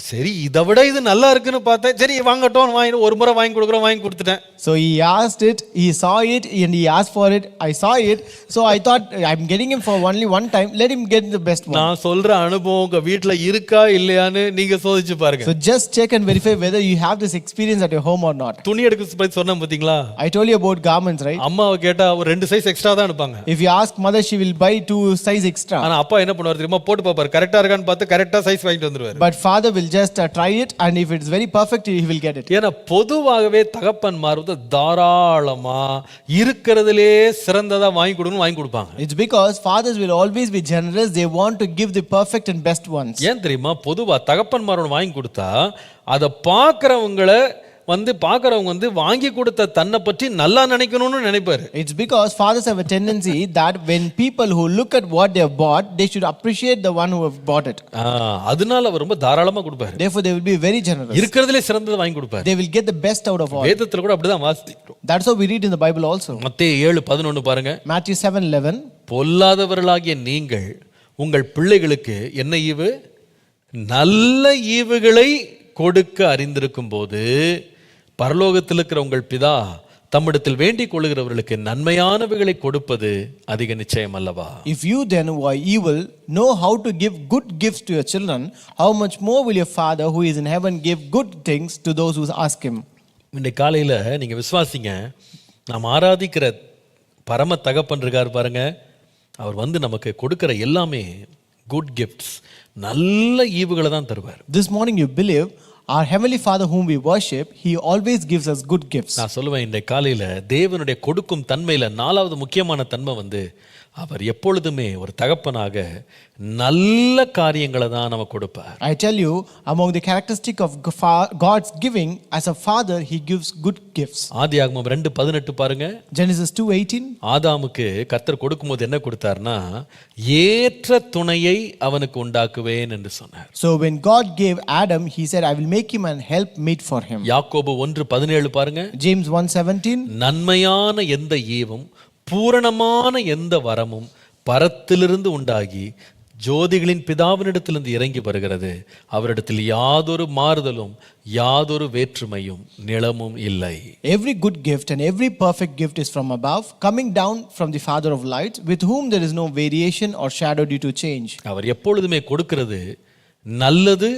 சரி இதை விட இது நல்லா இருக்குன்னு பார்த்தேன், சரி வாங்கட்டும் வாங்கி ஒரு முறை வாங்கி கொடுக்குறோம், வாங்கி கொடுத்துட்டேன். So he asked it, he saw it, and he asked for it. I saw it, so I thought I'm getting him for only one time. Let him get the best one. நான் சொல்ற அனுபவம் உங்க வீட்டுல இருக்கா இல்லையான்னு நீங்க சோதிச்சு பாருங்க. So just check and verify whether you have this experience at your home or not. துணி எடுக்க பத்தி சொன்னேன் பாத்தீங்களா? I told you about garments, right? அம்மாவை கேட்டா ஒரு 2 சைஸ் எக்ஸ்ட்ரா தான் அனுப்பாங்க. If you ask mother, she will buy 2 size extra. ஆனா அப்பா என்ன பண்ணுவார் தெரியுமா? போட்டு பாப்பாரு, கரெக்டா இருக்கான்னு பார்த்து கரெக்டா சைஸ் வாங்கிட்டு வந்துருவாரு. But father will just try it, and if it's very perfect, he will get it. ஏன்னா பொதுவாகவே தகப்பன்மார் வந்து தாராளமா இருக்கிறதுலே சிறந்ததா வாங்கி கொடுன்னு வாங்கி கொடுப்பாங்க. It's because fathers will always be generous. They want to give the perfect and best ones. ஏன் தெரியுமா? பொதுவா தகப்பன்மாரோட வாங்கி கொடுத்தா அதை பார்க்கறவங்களை பார்க்கறவங்க வாங்கி கொடுத்த தன்னை பற்றி நல்லா நினைக்கணும்னு நினைப்பாரு. It's because fathers have a tendency that when people who look at what they have bought, they should appreciate the one who have bought it. அதனால அவர் ரொம்ப தாராளமா கொடுப்பாரு. Therefore they will be very generous. இருக்கிறதுலே சிறந்ததை வாங்கி கொடுப்பாரு. They will get the best out of all. வேதத்துல கூட அப்படிதான் வாசிக்கிறோம். That's how we read in the Bible also. மத்தேயு 7:11 பாருங்க. Matthew 7:11. பொல்லாதவர்களாகிய நீங்கள் உங்கள் பிள்ளைகளுக்கு என்ன ஈவு? நல்ல ஈவுகளை கொடுக்க அறிந்திருக்கும் போது பரலோகத்தில் இருக்கிற உங்கள் பிதா தம்மிடத்தில் வேண்டிக் கொள்ளுகிறவர்களுக்கு நன்மையானவைகளை கொடுப்பது அதிக நிச்சயம் அல்லவா? If you then who are evil know how to give good gifts to your children, how much more will your Father who is in heaven give good things to those who ask him? இன்னைக்கு காலையில நீங்க விசுவாசிங்க, நாம் ஆராதிக்கிற பரம தகப்பன் இருக்கார் பாருங்க, அவர் நமக்கு கொடுக்கிற எல்லாமே குட் கிஃப்ட்ஸ், நல்ல ஈவுகளை தான் தருவார். This morning you believe our heavenly Father whom we worship, he always gives us good gifts. நான் சொல்லுவேன், இந்த காலையில தேவனுடைய கொடுக்கும் தன்மையில 4வது முக்கியமான தன்மை அவர் எப்பொழுதுமே ஒரு தகப்பனாக நல்ல காரியங்களை தான் நமக்கு கொடுப்பார். I tell you, among the characteristic of God's giving, as a father, he gives good gifts. ஆதியாகமம் 2:18 பாருங்க. Genesis 2:18. ஆதாமுக்கு கர்த்தர் கொடுக்கும்போது என்ன கொடுத்தார்னா, ஏற்ற துணையை அவனுக்கு உண்டாக்குவேன் என்று சொன்னார். So when God gave Adam, he said, I will make him an helpmeet for him. யாக்கோபு 1:17 பாருங்க. James 1:17. நன்மையான எந்த ஈவும் பூரணமான எந்த வரமும் பரத்திலிருந்து உண்டாகி ஜோதிகளின் பிதாவினிடத்திலிருந்து இறங்கி வருகிறது, அவரிடத்தில் யாதொரு மாறுதலும் யாதொரு வேற்றுமையும் நிலமும் இல்லை. Every good gift and every perfect gift is from above, coming down from the Father of lights, with whom there is no variation or shadow due to change. அவர் எப்பொழுதுமே கொடுக்கிறது நல்லது,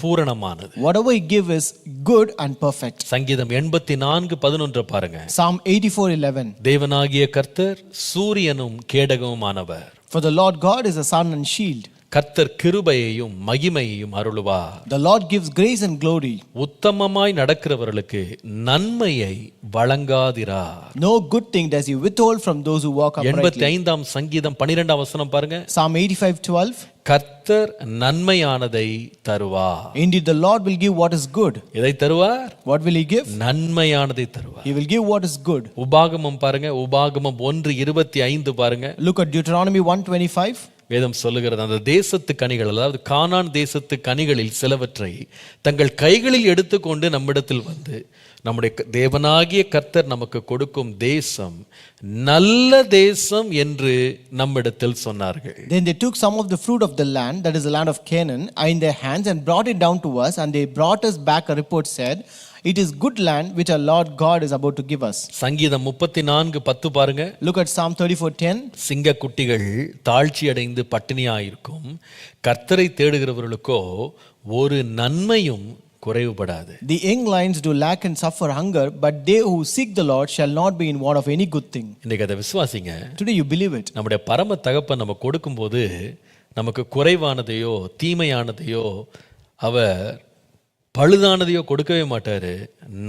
பூரணமானது. Whatever he gives is good and perfect. சங்கீதம் 84:11 பாருங்க. Psalm 84:11. தேவனாகிய கர்த்தர் சூரியனும் கேடகமுமானவர். For the Lord God is a sun and shield. கர்த்தர் கிருபையையும் மகிமையையும் அருளுவார். The Lord gives grace and glory. உத்தமமாய் நடக்கிறவர்களுக்கு நன்மையை வழங்காதிரார். No good thing does he withhold from those who walk uprightly. 85ஆம் சங்கீதம் 12ஆம் வசனம் பாருங்க. Psalm 85:12. கர்த்தர் நன்மையானதை தருவார். Indeed, the Lord will give what is good. எதை தருவார்? What will he give? நன்மையானதை தருவார். He will give what is good. உபாகமம் பாருங்க. உபாகமம் 1:25 பாருங்க. Look at Deuteronomy 1:25. வேதம் சொல்லுகிறது, அந்த தேசத்து கனிகள், அதாவது கானான் தேசத்து கனிகளில் சிலவற்றை தங்கள் கைகளில் எடுத்துக்கொண்டு நம்மிடத்தில் வந்து நம்முடைய தேவனாகிய கர்த்தர் நமக்கு கொடுக்கும் தேசம் நல்ல தேசம் என்று நம்மிடத்தில் சொன்னார்கள். Then they took some of the fruit of the land, that is the land of Canaan, in their hands and brought it down to us, and they brought us back a report said, it is good land which our Lord God is about to give us. சங்கீதம் 34:10 பாருங்க. Look at Psalm 34:10. சிங்கக்குட்டிகள் தாழ்ச்சி அடைந்து பட்டினியாயிருக்கும், கர்த்தரை தேடுகிறவர்களுக்கோ ஒரு நன்மையும் குறைவுபடாது. The young lions do lack and suffer hunger, but they who seek the Lord shall not be in want of any good thing. இன்னைக்கு அதை விசுவாசிங்க. Today you believe it. நம்முடைய பரம தகப்பன் நம்ம கொடுக்கும்போது நமக்கு குறைவானதையோ தீமையானதையோ அவர் பழுதானதையோ கொடுக்கவே மாட்டாரு,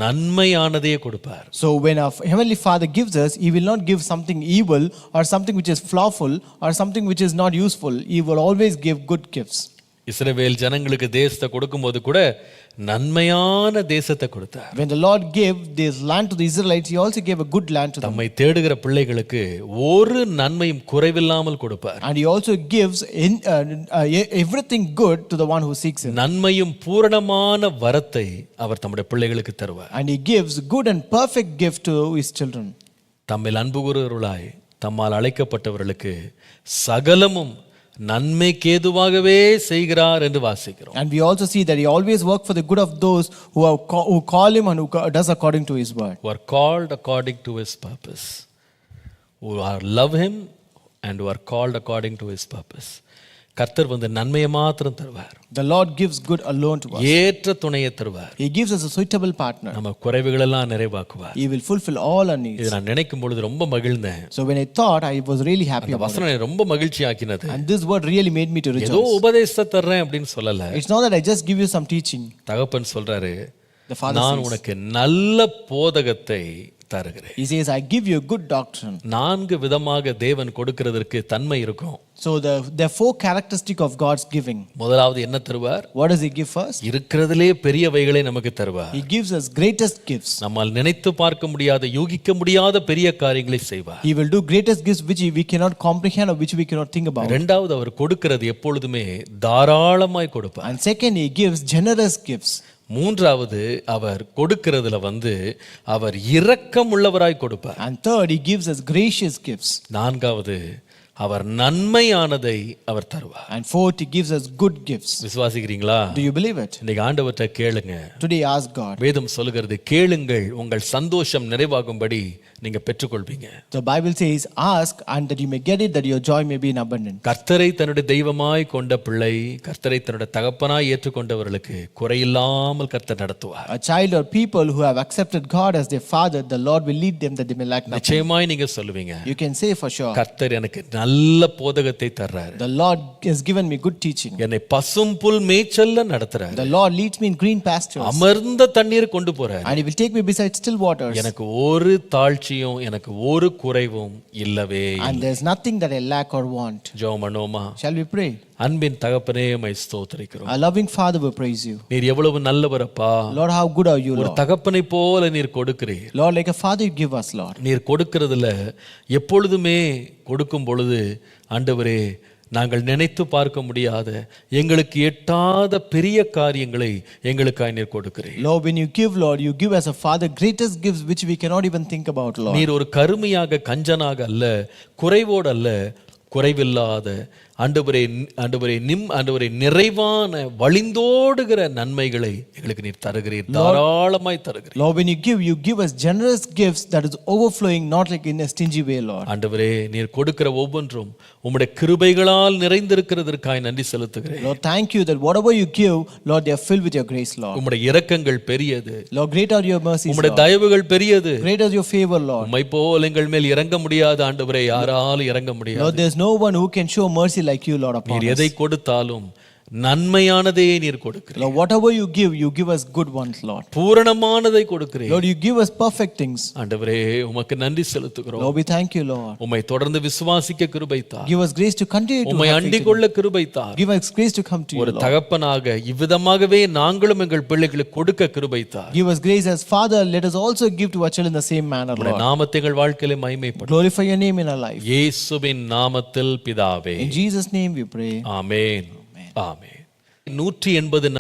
நன்மையானதையே கொடுப்பார். So when our heavenly Father gives us, he will not give something evil or something which is flawful or something which is not useful. He will always give good gifts. இஸ்ரவேல் ஜனங்களுக்கு தேசத்தை கொடுக்கும்போது கூட நன்மையான தேசத்தை கொடுத்தார். When the Lord gave this land to the Israelites, he also gave a good land to them. தம்மை தேடுகிற பிள்ளைகளுக்கு ஒரு நன்மையும் குறைவில்லாமல் கொடுப்பார். And he also gives everything good to the one who seeks him. நன்மையும் பூரணமான வரத்தை அவர் தம்முடைய பிள்ளைகளுக்கு தருவார். And he gives good and perfect gift to his children. தம்மில் அன்பு கூறுகிறவர்களாய் தம்மால் அழைக்கப்பட்டவர்களுக்கு சகலமும் நன்மைக்கேதுவாகவே செய்கிறார் என்று வாசிக்கிறோம். And we also see that he always works for the good of those who call him and who does according to his word. Who are called according to his purpose. Who are love him and who are called according to his purpose. கர்த்தர் வந்து நன்மையை மாத்திரம் தருவார். The Lord gives good alone to us. ஏற்ற துணையை தருவார். He gives us a suitable partner. நம்ம குறைவுகள் எல்லாம் நிறைவாக்குவார். He will fulfill all our needs. இதை நான் நினைக்கும் பொழுது ரொம்ப மகிழ்ந்தேன். So when I thought, I was really happy அந்த about வசனம் என்னை ரொம்ப மகிழ்ச்சி ஆக்கினது. And this word really made me to rejoice. ஏதோ உபதேசத்தை தர்றேன் அப்படின்னு சொல்லல. It's not that I just give you some teaching. தகப்பன் சொல்றாரு, The Father நான் says, உனக்கு நல்ல போதகத்தை தருகிறேன். He says, I give you a good doctrine. 4 விதமாக தேவன் கொடுக்கிறதற்கு தன்மை இருக்கும். So there are 4 characteristics of God's giving. முதலாவது என்ன தருவார்? What does he give first? இருக்கிறதிலே பெரியவைகளை நமக்கு தருவார். He gives us greatest gifts. நம்மால் நினைத்து பார்க்க முடியாத, யூகிக்க முடியாத பெரிய காரியங்களை செய்வார். He will do greatest gifts which we cannot comprehend or which we cannot think about. இரண்டாவது, அவர் கொடுக்கிறது எப்பொழுதுமே தாராளமாய் கொடுப்பார். And second, he gives generous gifts. மூன்றாவது, அவர் கொடுக்கிறதுல வந்து அவர் இரக்கம் உள்ளவராய் கொடுப்பார். And third, he gives us gracious gifts. நான்காவது, அவர் நன்மையானதை அவர் தருவார். And fourth, he gives us good gifts. விசுவாசிக்கிறீங்களா? Do you believe it? இன்னைக்கு ஆண்டவர்ட்ட கேளுங்க. Today ask God. வேதம் சொல்லுகிறது, கேளுங்கள் உங்கள் சந்தோஷம் நிறைவாகும்படி நீங்க பெற்றுக்கொள்வீங்க. The Bible says, ask and that you may get it, that your joy may be in abundance. கர்த்தரை தன்னுடைய தெய்வமாய் கொண்ட பிள்ளை, கர்த்தரை தன்னுடைய தகப்பனாய் ஏற்றுக்கொண்டவர்களுக்கு குறையில்லாமல் கர்த்தர் நடத்துவார். A child or people who have accepted God as their father, the Lord will lead them that they may lack nothing. நிச்சயமாய் நீங்க சொல்லுவீங்க, You can say for sure, கர்த்தர் எனக்கு நல்ல போதகத்தை தர்றாரு. the Lord has given me good teaching. என்னை பசும் புல் மேய்ச்சல்ல நடத்துறாரு. The Lord leads me in green pastures. அமர்ந்த தண்ணீர் கொண்டு போறாரு. And he will take me beside still waters. எனக்கு ஒரு தாழ்ச்சி தாழ்ச்சியும் எனக்கு ஒரு குறைவும் இல்லவே இல்லை. And there's nothing that I lack or want. ஜெபம் பண்ணுவோமா? Shall we pray? அன்பின் தகப்பனே உம்மை ஸ்தோத்திரிக்கிறோம். Our loving Father, we praise you. நீர் எவ்வளவு நல்லவரப்பா. Lord, how good are you, ஒரு Lord? தகப்பனை போல நீர் கொடுக்கிறீர். Lord, like a father you give us, Lord. நீர் கொடுக்கிறதுல எப்பொழுதுமே கொடுக்கும் பொழுது ஆண்டவரே நாங்கள் நினைத்து பார்க்க முடியாத எங்களுக்கு எட்டாத பெரிய காரியங்களை எங்களுக்காய் நீர் கொடுக்கிறீர். Lord, when you give, Lord, you give as a father greatest gifts which we cannot even think about, Lord. நீர் ஒரு கருமையாக கஞ்சனாக அல்ல, குறைவோடு அல்ல, குறைவில்லாத ஆண்டவரே நிறைவான வழிந்தோடுகிற நன்மைகளை எங்களுக்கு நீர் தருகிறீர், தாராளமாய் தருகிறீர். Lord, when you give us generous gifts that is overflowing, not like in a stingy way, Lord. ஆண்டவரே நீர் கொடுக்கிற ஒவ்வொன்றும் உம்முடைய கிருபைகளால் நிறைந்திருக்கிறதற்காய் நன்றி செலுத்துகிறேன். Lord, thank you that whatever you give, Lord, they are filled with your grace, Lord. உம்முடைய இரக்கங்கள் பெரியது. Lord, great are your mercies, உம்முடைய Lord. தயவுகள் பெரியது. Great is your favor, Lord. உம்மை போல எங்கள் மேல் இறங்க முடியாத ஆண்டவரே யாராலும் இறங்க முடியாது. Lord, there is no one who can show mercy like you, Lord, upon நீர் us. எதை கொடுத்தாலும் நன்மையானதே நீர் கொடுக்கிறீர். Lord, whatever you give us good ones, Lord. பூரணமானதை கொடுக்கிறீர். Lord, you give us perfect things. ஆண்டவரே உமக்கு நன்றி செலுத்துகிறோம். Lord, we thank you, Lord. உம்மை தொடர்ந்து விசுவாசிக்க கிருபை தார். Give us grace to continue to உம்மை have faith அண்டிக் in கொள்ள கிருபை தார். you. Give us grace to come to you, ஒரு Lord. தகப்பனாக இவ்விதமாகவே நாங்களும் எங்கள் பிள்ளைகளுக்கு கொடுக்க கிருபை தார். Give us grace as Father. Let us also give to our children the same manner, உம்முடைய Lord. நாமத்தை எங்கள் வாழ்க்கையிலே மகிமைப்படும். Glorify your name in our life. இயேசுவின் நாமத்தில் பிதாவே. In Jesus' name we pray. Amen. Amen. 180